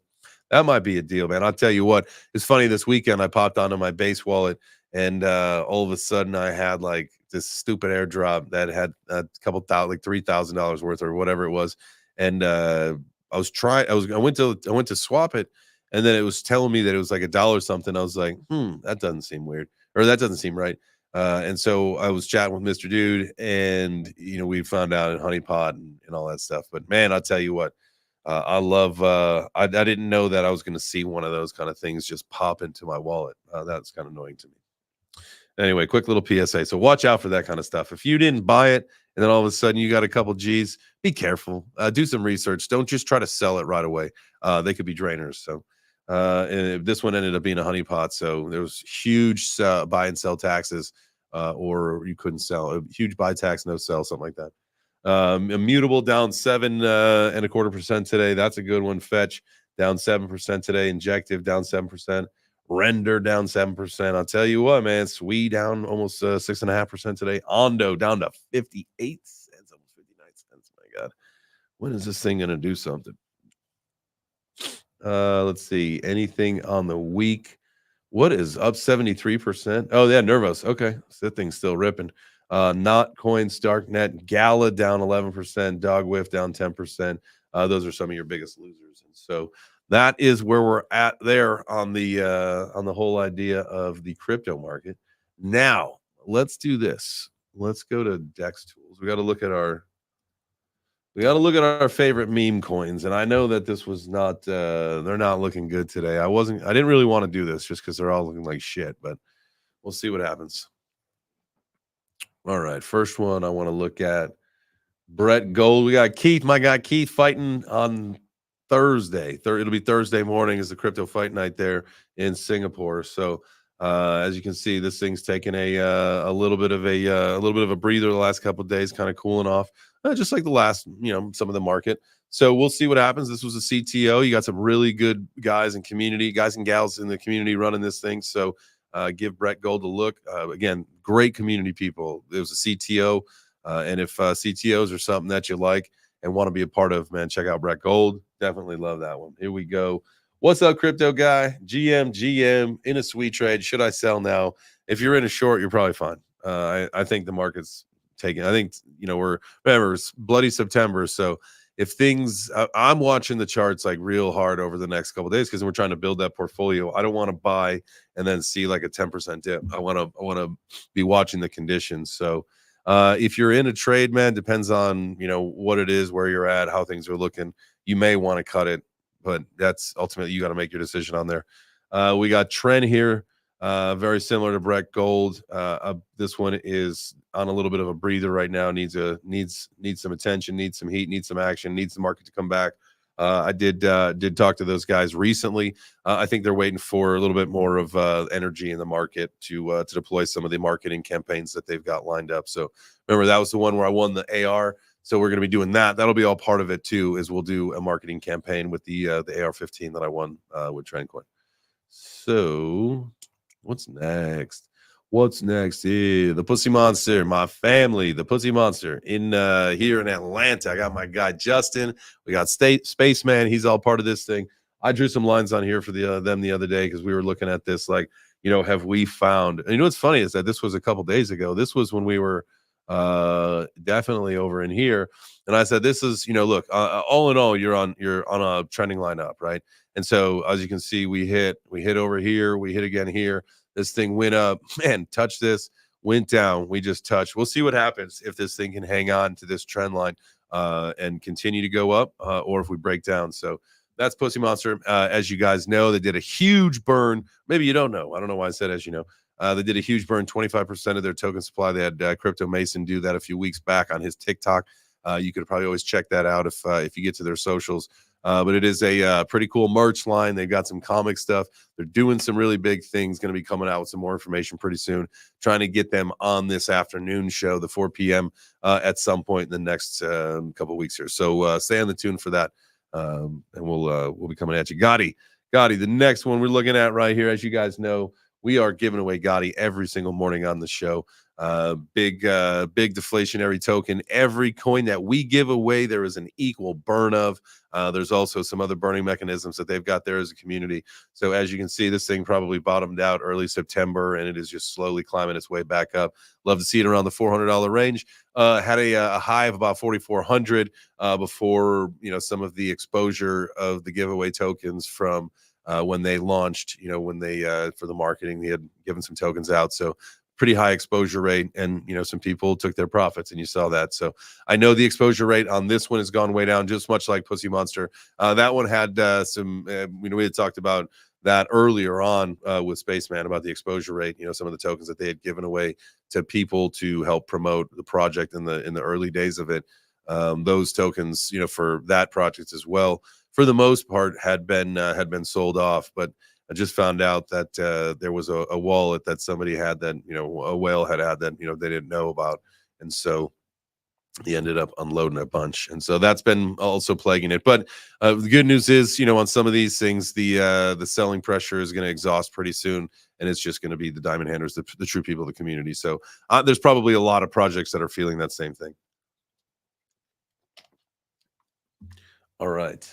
[SPEAKER 1] That might be a deal, man. I'll tell you what. It's funny. This weekend I popped onto my base wallet. And all of a sudden, I had like this stupid airdrop that had a couple thousand, like $3,000 worth or whatever it was. And I went to swap it, and then it was telling me that it was like $1 something. I was like, that doesn't seem weird, or that doesn't seem right. And so I was chatting with Mr. Dude, and we found out in Honeypot and all that stuff. But man, I'll tell you what. I love. I didn't know that I was going to see one of those kind of things just pop into my wallet. That's kind of annoying to me. Anyway, quick little PSA. So watch out for that kind of stuff. If you didn't buy it and then all of a sudden you got a couple G's, be careful. Do some research. Don't just try to sell it right away. They could be drainers. So and this one ended up being a honeypot. So there was huge buy and sell taxes, or you couldn't sell. A huge buy tax, no sell, something like that. Immutable down 7.25% today. That's a good one. Fetch down 7% today. Injective down 7%. Render down 7%. I'll tell you what, man. Sui down almost 6.5% today. Ondo down to 58 cents, almost 59 cents. My God, when is this thing gonna do something? Let's see. Anything on the week? What is up 73%? Oh, yeah, Nervos. Okay, so that thing's still ripping. Not Coin, Starknet, Gala down 11%, Dog Whiff down 10%. Those are some of your biggest losers, and so that is where we're at there on the whole idea of the crypto market. Now, let's do this. Let's go to Dex Tools. We got to look at our favorite meme coins, and I know that this was not they're not looking good today. I didn't really want to do this just because they're all looking like shit, but we'll see what happens. All right, first one I want to look at. Brett Gold. We got Keith, my guy Keith, fighting on Thursday. It'll be Thursday morning is the crypto fight night there in Singapore. So as you can see, this thing's taking a little bit of a little bit of a breather the last couple of days, kind of cooling off, just like the last some of the market. So we'll see what happens. This was a CTO. You got some really good guys and guys and gals in the community running this thing. So give Brett Gold a look. Again, great community people. It was a CTO. And if CTOs are something that you like and want to be a part of, man, check out Brett Gold. Definitely love that one. Here we go. What's up, crypto guy? GM in a sweet trade. Should I sell now? If you're in a short, you're probably fine. I think the market's taking. I think remember it's bloody September, so if things, I'm watching the charts like real hard over the next couple of days because we're trying to build that portfolio. I don't want to buy and then see like a 10% dip. I want to be watching the conditions. So if you're in a trade, man, depends on what it is, where you're at, how things are looking. You may want to cut it, but that's ultimately you got to make your decision on there. We got Trend here, very similar to Brett Gold. This one is on a little bit of a breather right now. Needs some attention, needs some heat, needs some action, needs the market to come back. I did talk to those guys recently. I think they're waiting for a little bit more of energy in the market to deploy some of the marketing campaigns that they've got lined up. So remember, that was the one where I won the AR. So we're going to be doing that. That'll be all part of it too. Is we'll do a marketing campaign with the AR-15 that I won with Trendcoin. So what's next? What's next? Yeah, the Pussy Monster, my family, the Pussy Monster in here in Atlanta. I got my guy Justin. We got Spaceman. He's all part of this thing. I drew some lines on here for them the other day because we were looking at this like, have we found? And what's funny is that this was a couple days ago. This was when we were definitely over in here, and I said, this is look, all in all, you're on a trending line up, right? And so as you can see, we hit over here, we hit again here. This thing went up, man, touched this, went down. We just touched. We'll see what happens if this thing can hang on to this trend line and continue to go up, or if we break down. So that's Pussy Monster. As you guys know, they did a huge burn. Maybe you don't know. I don't know why I said as you know. They did a huge burn, 25% of their token supply. They had Crypto Mason do that a few weeks back on his TikTok. You could probably always check that out if you get to their socials. But it is a pretty cool merch line. They've got some comic stuff. They're doing some really big things. Going to be coming out with some more information pretty soon. Trying to get them on this afternoon show, the 4 p.m. At some point in the next couple of weeks here. So stay on the tune for that, and we'll be coming at you. Gotti, the next one we're looking at right here. As you guys know, we are giving away Gotti every single morning on the show. Big deflationary token. Every coin that we give away, there is an equal burn of. There's also some other burning mechanisms that they've got there as a community. So as you can see, this thing probably bottomed out early September, and it is just slowly climbing its way back up. Love to see it around the $400 range. Had a high of about 4,400 before some of the exposure of the giveaway tokens from when they launched. When they for the marketing, they had given some tokens out. So pretty high exposure rate, and some people took their profits, and you saw that. So I know the exposure rate on this one has gone way down, just much like Pussy Monster. That one had some we had talked about that earlier on with Spaceman about the exposure rate, some of the tokens that they had given away to people to help promote the project in the early days of it. Those tokens, for that project as well, for the most part had been sold off. But I just found out that there was a wallet that somebody had that, a whale had that, they didn't know about. And so he ended up unloading a bunch. And so that's been also plaguing it. But the good news is, on some of these things, the selling pressure is going to exhaust pretty soon. And it's just going to be the diamond handlers, the true people of the community. So there's probably a lot of projects that are feeling that same thing. All right.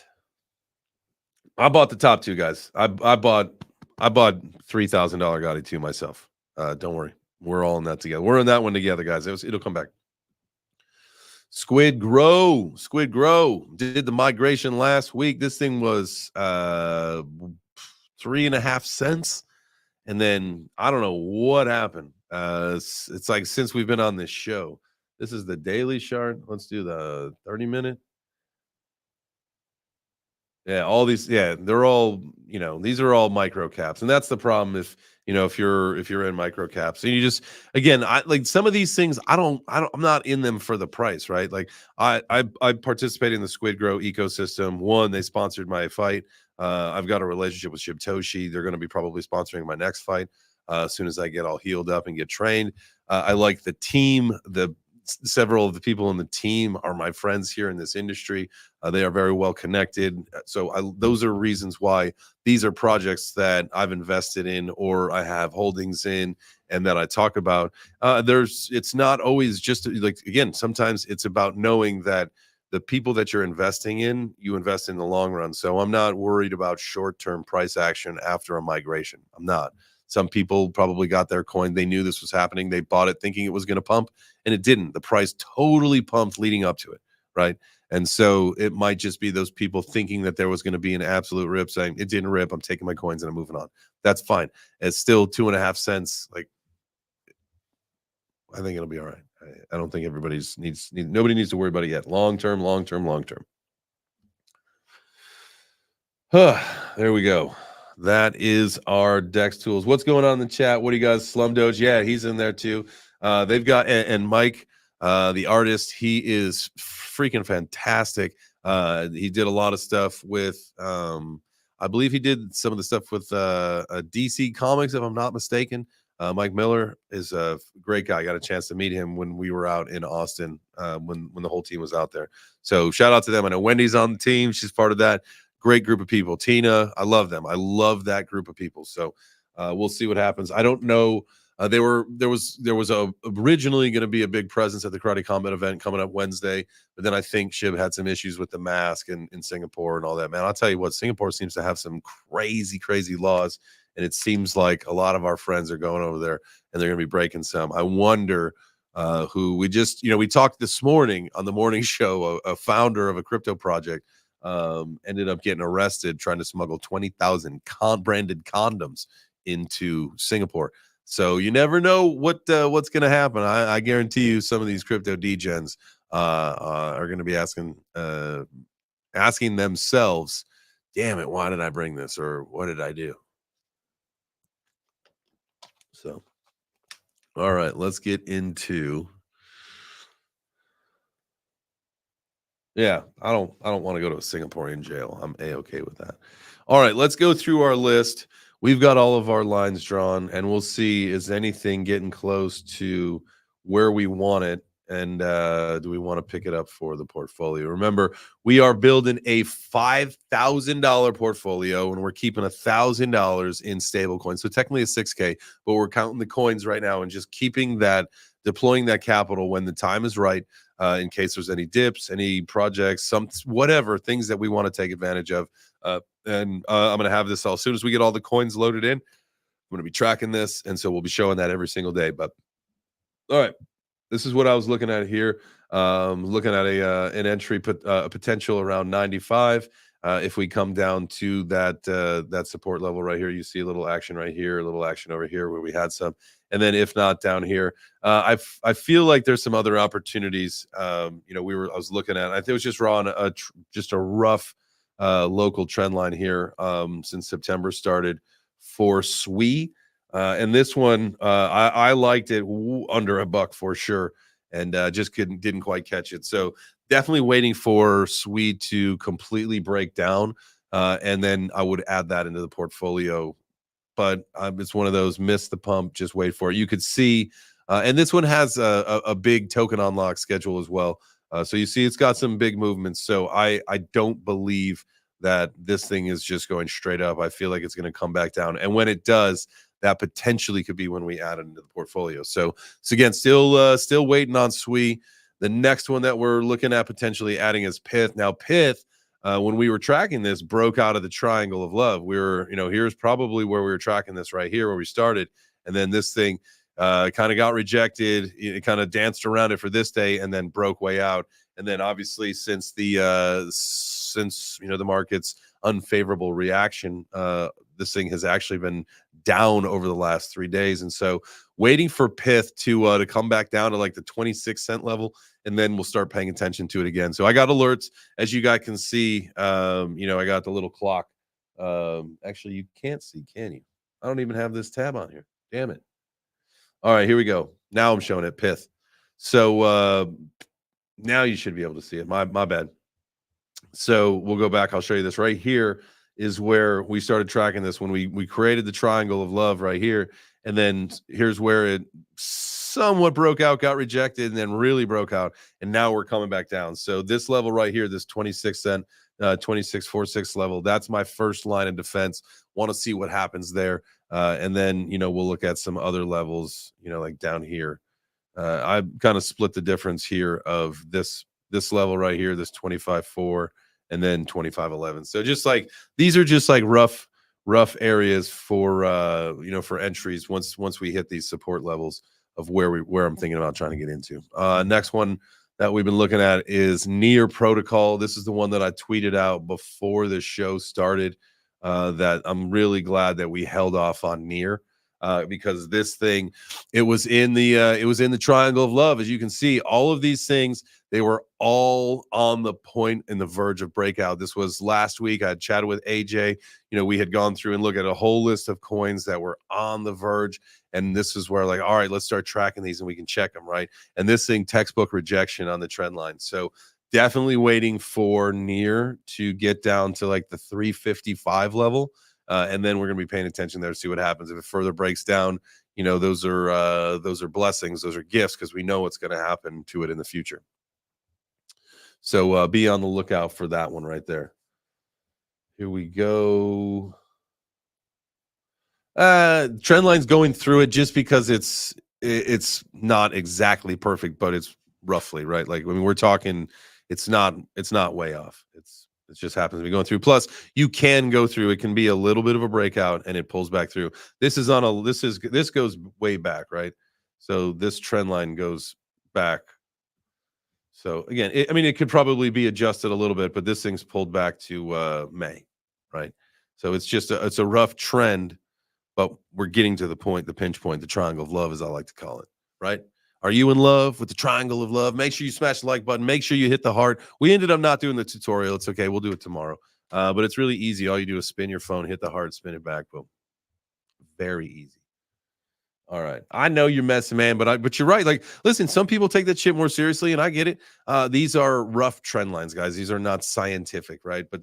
[SPEAKER 1] I bought the top two, guys. I bought $3,000 Gotti too myself. Don't worry, we're all in that together. We're in that one together, guys. It'll come back. Squid Grow did the migration last week. This thing was 3.5 cents, and then I don't know what happened. It's like since we've been on this show. This is the daily chart. Let's do the 30-minute. Yeah, all these, they're all, these are all micro caps. And that's the problem. If, if you're in micro caps, and you just, again, I like some of these things. I'm not in them for the price, right? Like I participate in the Squid Grow ecosystem. One, they sponsored my fight. I've got a relationship with Shibtoshi. They're going to be probably sponsoring my next fight as soon as I get all healed up and get trained. I like the team. Several of the people in the team are my friends here in this industry. They are very well connected. So those are reasons why these are projects that I've invested in or I have holdings in and that I talk about. It's not always just like, again, sometimes it's about knowing that the people that you're investing in, you invest in the long run. So I'm not worried about short-term price action after a migration. I'm not. Some people probably got their coin. They knew this was happening. They bought it thinking it was going to pump, and it didn't. The price totally pumped leading up to it, right? And so it might just be those people thinking that there was going to be an absolute rip, saying it didn't rip. I'm taking my coins and I'm moving on. That's fine. It's still 2.5 cents. Like, I think it'll be all right. I don't think nobody needs to worry about it yet. Long term, long term, long term. There we go. That is our Dex tools. What's going on in the chat? What do you guys? Slum Doge? Yeah, he's in there too. They've got and Mike, the artist. He is freaking fantastic. He did a lot of stuff with. I believe he did some of the stuff with DC Comics, if I'm not mistaken. Mike Miller is a great guy. I got a chance to meet him when we were out in Austin, when the whole team was out there. So shout out to them. I know Wendy's on the team. She's part of that. Great group of people. Tina, I love them. I love that group of people. So we'll see what happens. I don't know. There was originally going to be a big presence at the Karate Combat event coming up Wednesday, but then I think Shib had some issues with the mask in Singapore and all that. Man, I'll tell you what, Singapore seems to have some crazy laws, and it seems like a lot of our friends are going over there and they're going to be breaking some. I wonder who we talked this morning on the morning show. A founder of a crypto project ended up getting arrested trying to smuggle 20,000 branded condoms into Singapore. So you never know what's going to happen. I guarantee you some of these crypto degens are going to be asking themselves, damn it, why did I bring this? Or what did I do? So, all right, let's get into. Yeah, I don't want to go to a Singaporean jail. I'm A-okay with that. All right, let's go through our list. We've got all of our lines drawn, and we'll see, is anything getting close to where we want it, and do we want to pick it up for the portfolio? Remember, we are building a $5,000 portfolio, and we're keeping $1,000 in stable coins. So technically a 6K, but we're counting the coins right now and just keeping that, deploying that capital when the time is right. In case there's any dips, any projects, whatever things that we want to take advantage of. And I'm going to have this all as soon as we get all the coins loaded in. I'm going to be tracking this, and so we'll be showing that every single day. But all right, this is what I was looking at here. Looking at an entry potential around 95. If we come down to that support level right here, you see a little action right here, a little action over here where we had some, and then if not down here, I feel like there's some other opportunities. I was looking at. I think it was just drawing just a rough local trend line here since September started for SWE. And this one, I liked it under $1 for sure, and just didn't quite catch it. So definitely waiting for SWE to completely break down, and then I would add that into the portfolio. But it's one of those, miss the pump, just wait for it. You could see, and this one has a big token unlock schedule as well. So you see it's got some big movements. So I don't believe that this thing is just going straight up. I feel like it's going to come back down. And when it does, that potentially could be when we add it into the portfolio. So again, still waiting on SWE. The next one that we're looking at potentially adding is Pith. Now, Pith, when we were tracking this, broke out of the triangle of love. We were, here's probably where we were tracking this right here, where we started. And then this thing kind of got rejected. It kind of danced around it for this day and then broke way out. And then obviously since the market's unfavorable reaction, this thing has actually been down over the last 3 days. And so waiting for Pith to come back down to like the 26-cent level, and then we'll start paying attention to it again. So I got alerts, as you guys can see. I got the little clock. Actually, you can't see, can you? I don't even have this tab on here. Damn it. All right, here we go. Now I'm showing it pith. So now you should be able to see it. My bad. So we'll go back. I'll show you this right here is where we started tracking this when we created the triangle of love right here. And then here's where it somewhat broke out, got rejected, and then really broke out. And now we're coming back down. So this level right here, this 26 cent, 26.46 level, that's my first line of defense. Want to see what happens there. And then, we'll look at some other levels, like down here. I kind of split the difference here of this level right here, this 25.4, and then 25.11. So just like these are just like rough areas for for entries once we hit these support levels of where I'm thinking about trying to get into. Next one that we've been looking at is Near Protocol. This is the one that I tweeted out before the show started. That I'm really glad that we held off on Near. Because this thing, it was in the triangle of love. As you can see, all of these things, they were all on the point and the verge of breakout. This was last week. I had chatted with AJ. We had gone through and looked at a whole list of coins that were on the verge. And this is where all right, let's start tracking these and we can check them, right? And this thing, textbook rejection on the trend line. So definitely waiting for Near to get down to like the 355 level. And then we're going to be paying attention there to see what happens. If it further breaks down, those are blessings. Those are gifts because we know what's going to happen to it in the future. So be on the lookout for that one right there. Here we go. Trend line's going through it just because it's not exactly perfect, but it's roughly right. Like we're talking, it's not way off. It just happens to be going through. Plus, you can go through. It can be a little bit of a breakout, and it pulls back through. This goes way back, right? So this trend line goes back. So again, it could probably be adjusted a little bit, but this thing's pulled back to May, right? So it's just it's a rough trend, but we're getting to the pinch point, the triangle of love, as I like to call it, right? Are you in love with the triangle of love? Make sure you smash the like button. Make sure you hit the heart. We ended up not doing the tutorial. It's okay. We'll do it tomorrow. But it's really easy. All you do is spin your phone, hit the heart, spin it back. Boom. Very easy. All right. I know you're messing, man, but you're right. Like, listen, some people take that shit more seriously, and I get it. These are rough trend lines, guys. These are not scientific, right? But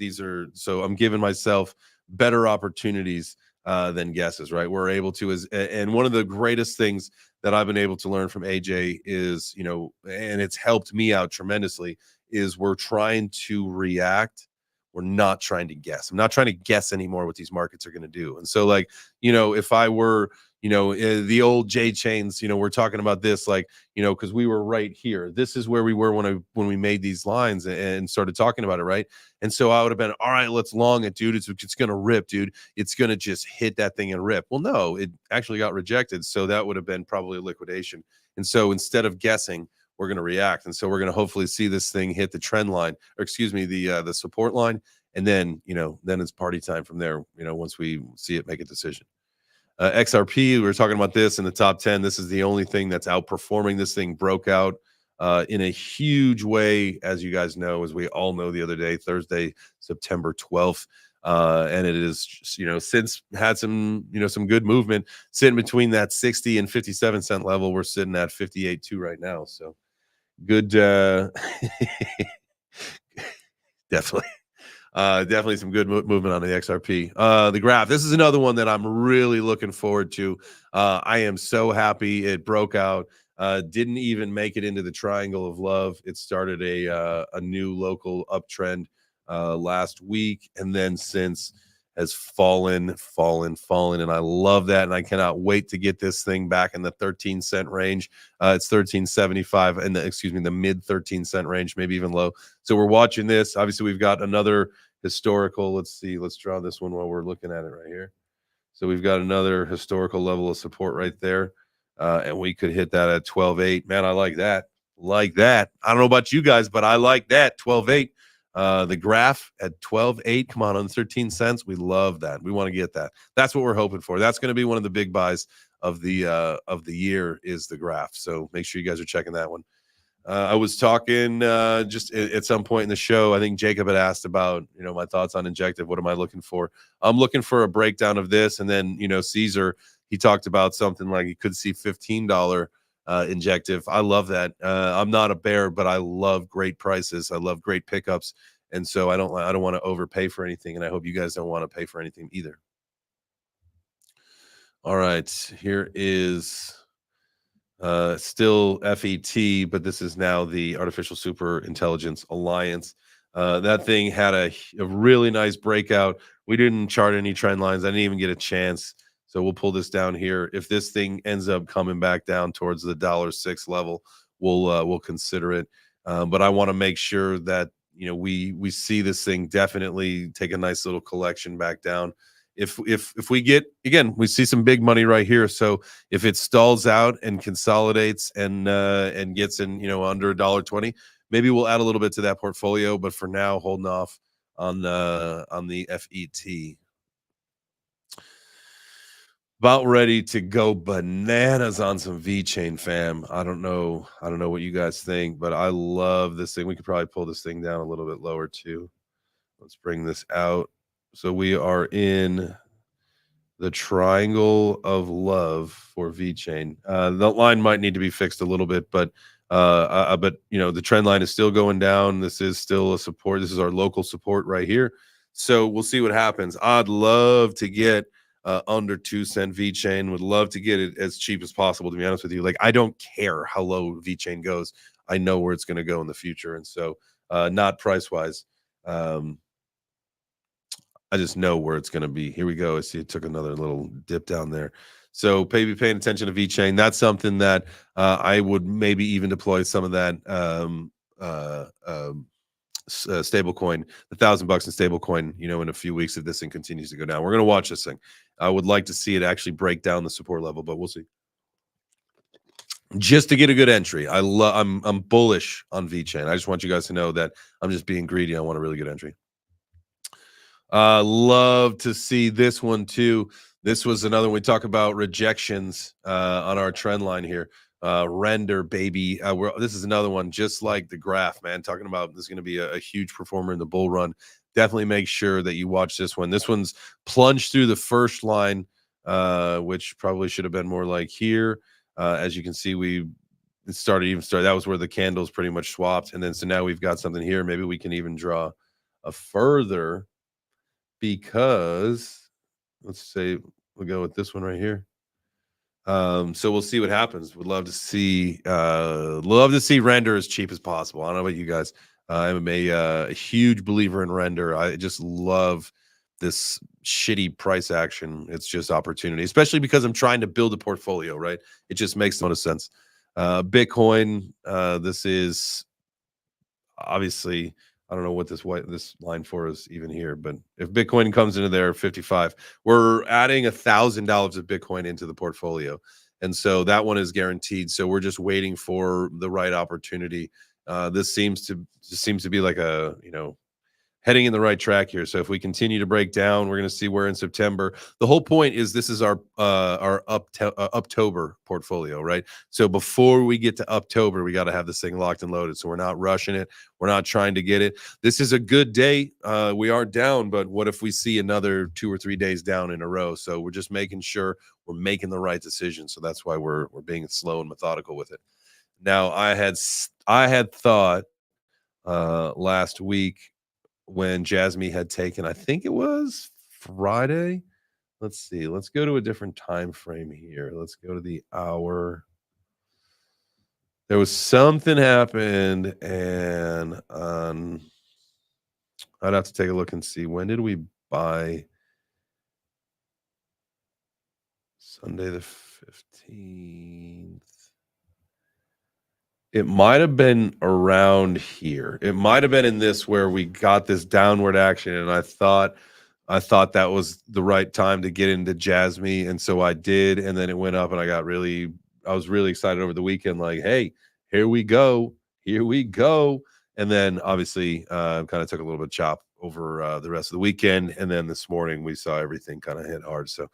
[SPEAKER 1] so I'm giving myself better opportunities than guesses, right? We're able to, and one of the greatest things that I've been able to learn from AJ is, and it's helped me out tremendously, is we're trying to react. We're not trying to guess. I'm not trying to guess anymore what these markets are going to do. And so if I were, the old J chains, we're talking about this, because we were right here. This is where we were when we made these lines and started talking about it, right? And so I would have been, all right, let's long it, dude. It's going to rip, dude. It's going to just hit that thing and rip. Well, no, it actually got rejected. So that would have been probably a liquidation. And so instead of guessing, we're going to react. And so we're going to hopefully see this thing hit the trend line, or excuse me, the support line. And then, then it's party time from there, once we see it make a decision. XRP, we were talking about this in the top 10. This is the only thing that's outperforming. This thing broke out in a huge way, as you guys know, as we all know the other day, Thursday, September 12th. And it is, since had some good movement sitting between that 60 and 57 cent level. We're sitting at 58.2 right now. So good. Definitely. Definitely some good movement on the XRP. The graph. This is another one that I'm really looking forward to. I am so happy it broke out. Didn't even make it into the triangle of love. It started a new local uptrend last week, and then since has fallen, and I love that, and I cannot wait to get this thing back in the 13 cent range. It's 13.75 and the mid 13 cent range, maybe even low. So we're watching this. Obviously, we've got another historical. Let's see. Let's draw this one while we're looking at it right here. So we've got another historical level of support right there, and we could hit that at 12.8. Man, I like that. I don't know about you guys, but I like that 12.8. The graph at 12.8, come on 13 cents. We love that. We want to get that. That's what we're hoping for. That's going to be one of the big buys of the year is the graph. So make sure you guys are checking that one. I was talking just at some point in the show. I think Jacob had asked about my thoughts on injective. What am I looking for? I'm looking for a breakdown of this, and then Caesar, he talked about something like he could see $15 injective. I love that. I'm not a bear, but I love great prices. I love great pickups, and so I don't want to overpay for anything, and I hope you guys don't want to pay for anything either. All right, here is still FET, but this is now the Artificial Super Intelligence Alliance. That thing had a really nice breakout. We didn't chart any trend lines. I didn't even get a chance. So we'll pull this down here. If this thing ends up coming back down towards the $6 level, we'll consider it. But I want to make sure that we see this thing definitely take a nice little collection back down. If we get, again, we see some big money right here. So if it stalls out and consolidates and gets in under $1.20, maybe we'll add a little bit to that portfolio. But for now, holding off on the FET. About ready to go bananas on some VeChain, fam. I don't know what you guys think, but I love this thing. We could probably pull this thing down a little bit lower too. Let's bring this out. So we are in the triangle of love for VeChain. The line might need to be fixed a little bit, but the trend line is still going down. This is still a support. This is our local support right here. So we'll see what happens. I'd love to get under 2 cent VeChain. Would love to get it as cheap as possible, to be honest with you. Like, I don't care how low VeChain goes. I know where it's going to go in the future. And so not price wise. I just know where it's going to be. Here we go. I see it took another little dip down there. So be paying attention to VeChain. That's something that I would maybe even deploy some of that stable coin, $1,000 in stable coin, in a few weeks if this thing continues to go down. We're going to watch this thing. I would like to see it actually break down the support level, but we'll see. Just to get a good entry. I'm bullish on VeChain. I just want you guys to know that I'm just being greedy. I want a really good entry. Love to see this one too. This was another one. We talk about rejections on our trend line here. Render, baby. This is another one, just like the graph, man. Talking about this is going to be a huge performer in the bull run. Definitely make sure that you watch this one. This one's plunged through the first line, which probably should have been more like here. As you can see, it started. That was where the candles pretty much swapped, and then so now we've got something here. Maybe we can even draw a further. Because let's say we'll go with this one right here. So we'll see what happens. Would love to see render as cheap as possible. I don't know about you guys. I'm a huge believer in render. I just love this shitty price action. It's just opportunity, especially because I'm trying to build a portfolio, right? It just makes a lot of sense. Bitcoin, this is obviously, I don't know what this line for is even here, but if Bitcoin comes into there 55, we're adding $1,000 of Bitcoin into the portfolio, and so that one is guaranteed. So we're just waiting for the right opportunity. This seems to be like heading in the right track here. So if we continue to break down, we're going to see where in September. The whole point is this is our Uptober portfolio, right? So before we get to October, we got to have this thing locked and loaded. So we're not rushing it. We're not trying to get it. This is a good day. We are down, but what if we see another 2 or 3 days down in a row? So we're just making sure we're making the right decision. So that's why we're being slow and methodical with it. Now, I had thought last week, when Jasmine had taken, I think it was Friday. Let's see. Let's go to a different time frame here. Let's go to the hour. There was something happened, and I'd have to take a look and see, when did we buy? Sunday the 15th. It might have been around here. It might have been in this where we got this downward action, and I thought that was the right time to get into Jasmine, and so I did, and then it went up, and I was really excited over the weekend, like, hey, here we go, and then obviously kind of took a little bit of chop over the rest of the weekend, and then this morning we saw everything kind of hit hard. So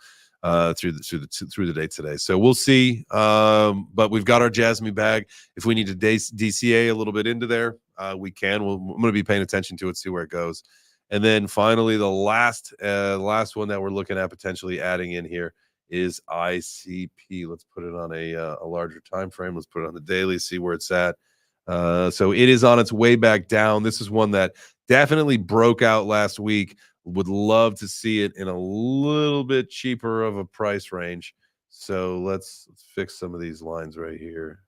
[SPEAKER 1] through the day today. So we'll see. But we've got our Jasmine bag. If we need to DCA a little bit into there, we can. I'm going to be paying attention to it, see where it goes. And then finally, the last one that we're looking at potentially adding in here is ICP. Let's put it on a larger time frame. Let's put it on the daily, see where it's at. So it is on its way back down. This is one that definitely broke out last week. Would love to see it in a little bit cheaper of a price range. So let's fix some of these lines right here.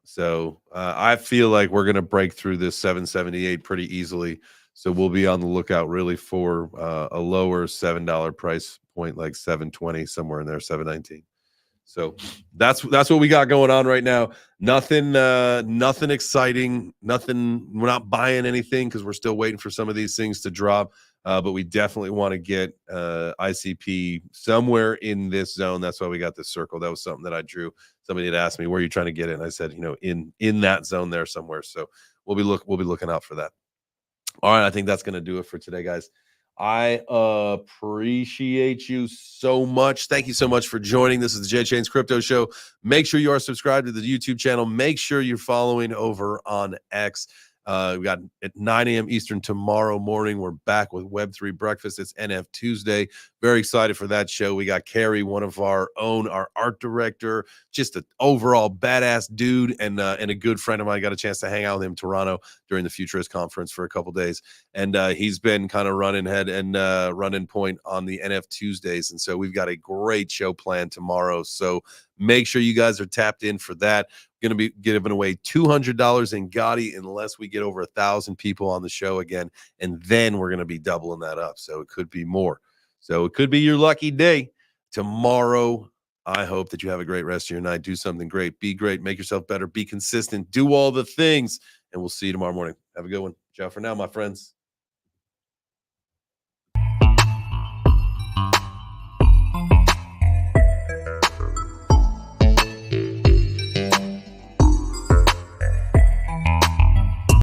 [SPEAKER 1] So I feel like we're going to break through this 778 pretty easily. So we'll be on the lookout really for a lower $7 price point, like 720, somewhere in there, 719. So that's what we got going on right now. Nothing exciting. Nothing. We're not buying anything because we're still waiting for some of these things to drop. But we definitely want to get ICP somewhere in this zone. That's why we got this circle. That was something that I drew. Somebody had asked me, where are you trying to get it? And I said, in that zone there somewhere. So we'll be looking out for that. All right, I think that's going to do it for today, guys. I appreciate you so much. Thank you so much for joining. This is the J Chains Crypto Show. Make sure you are subscribed to the YouTube channel. Make sure you're following over on X. We got at 9 a.m. Eastern tomorrow morning. We're back with Web3 Breakfast. It's NF Tuesday. Very excited for that show. We got Carrie, one of our own, our art director, just an overall badass dude and a good friend of mine. Got a chance to hang out with him in Toronto during the Futurist Conference for a couple days. And he's been kind of running head and running point on the NF Tuesdays. And so we've got a great show planned tomorrow. So make sure you guys are tapped in for that. Going to be giving away $200 in Gotti unless we get over 1,000 people on the show again. And then we're going to be doubling that up. So it could be more. So it could be your lucky day tomorrow. I hope that you have a great rest of your night. Do something great. Be great. Make yourself better. Be consistent. Do all the things. And we'll see you tomorrow morning. Have a good one. Ciao for now, my friends.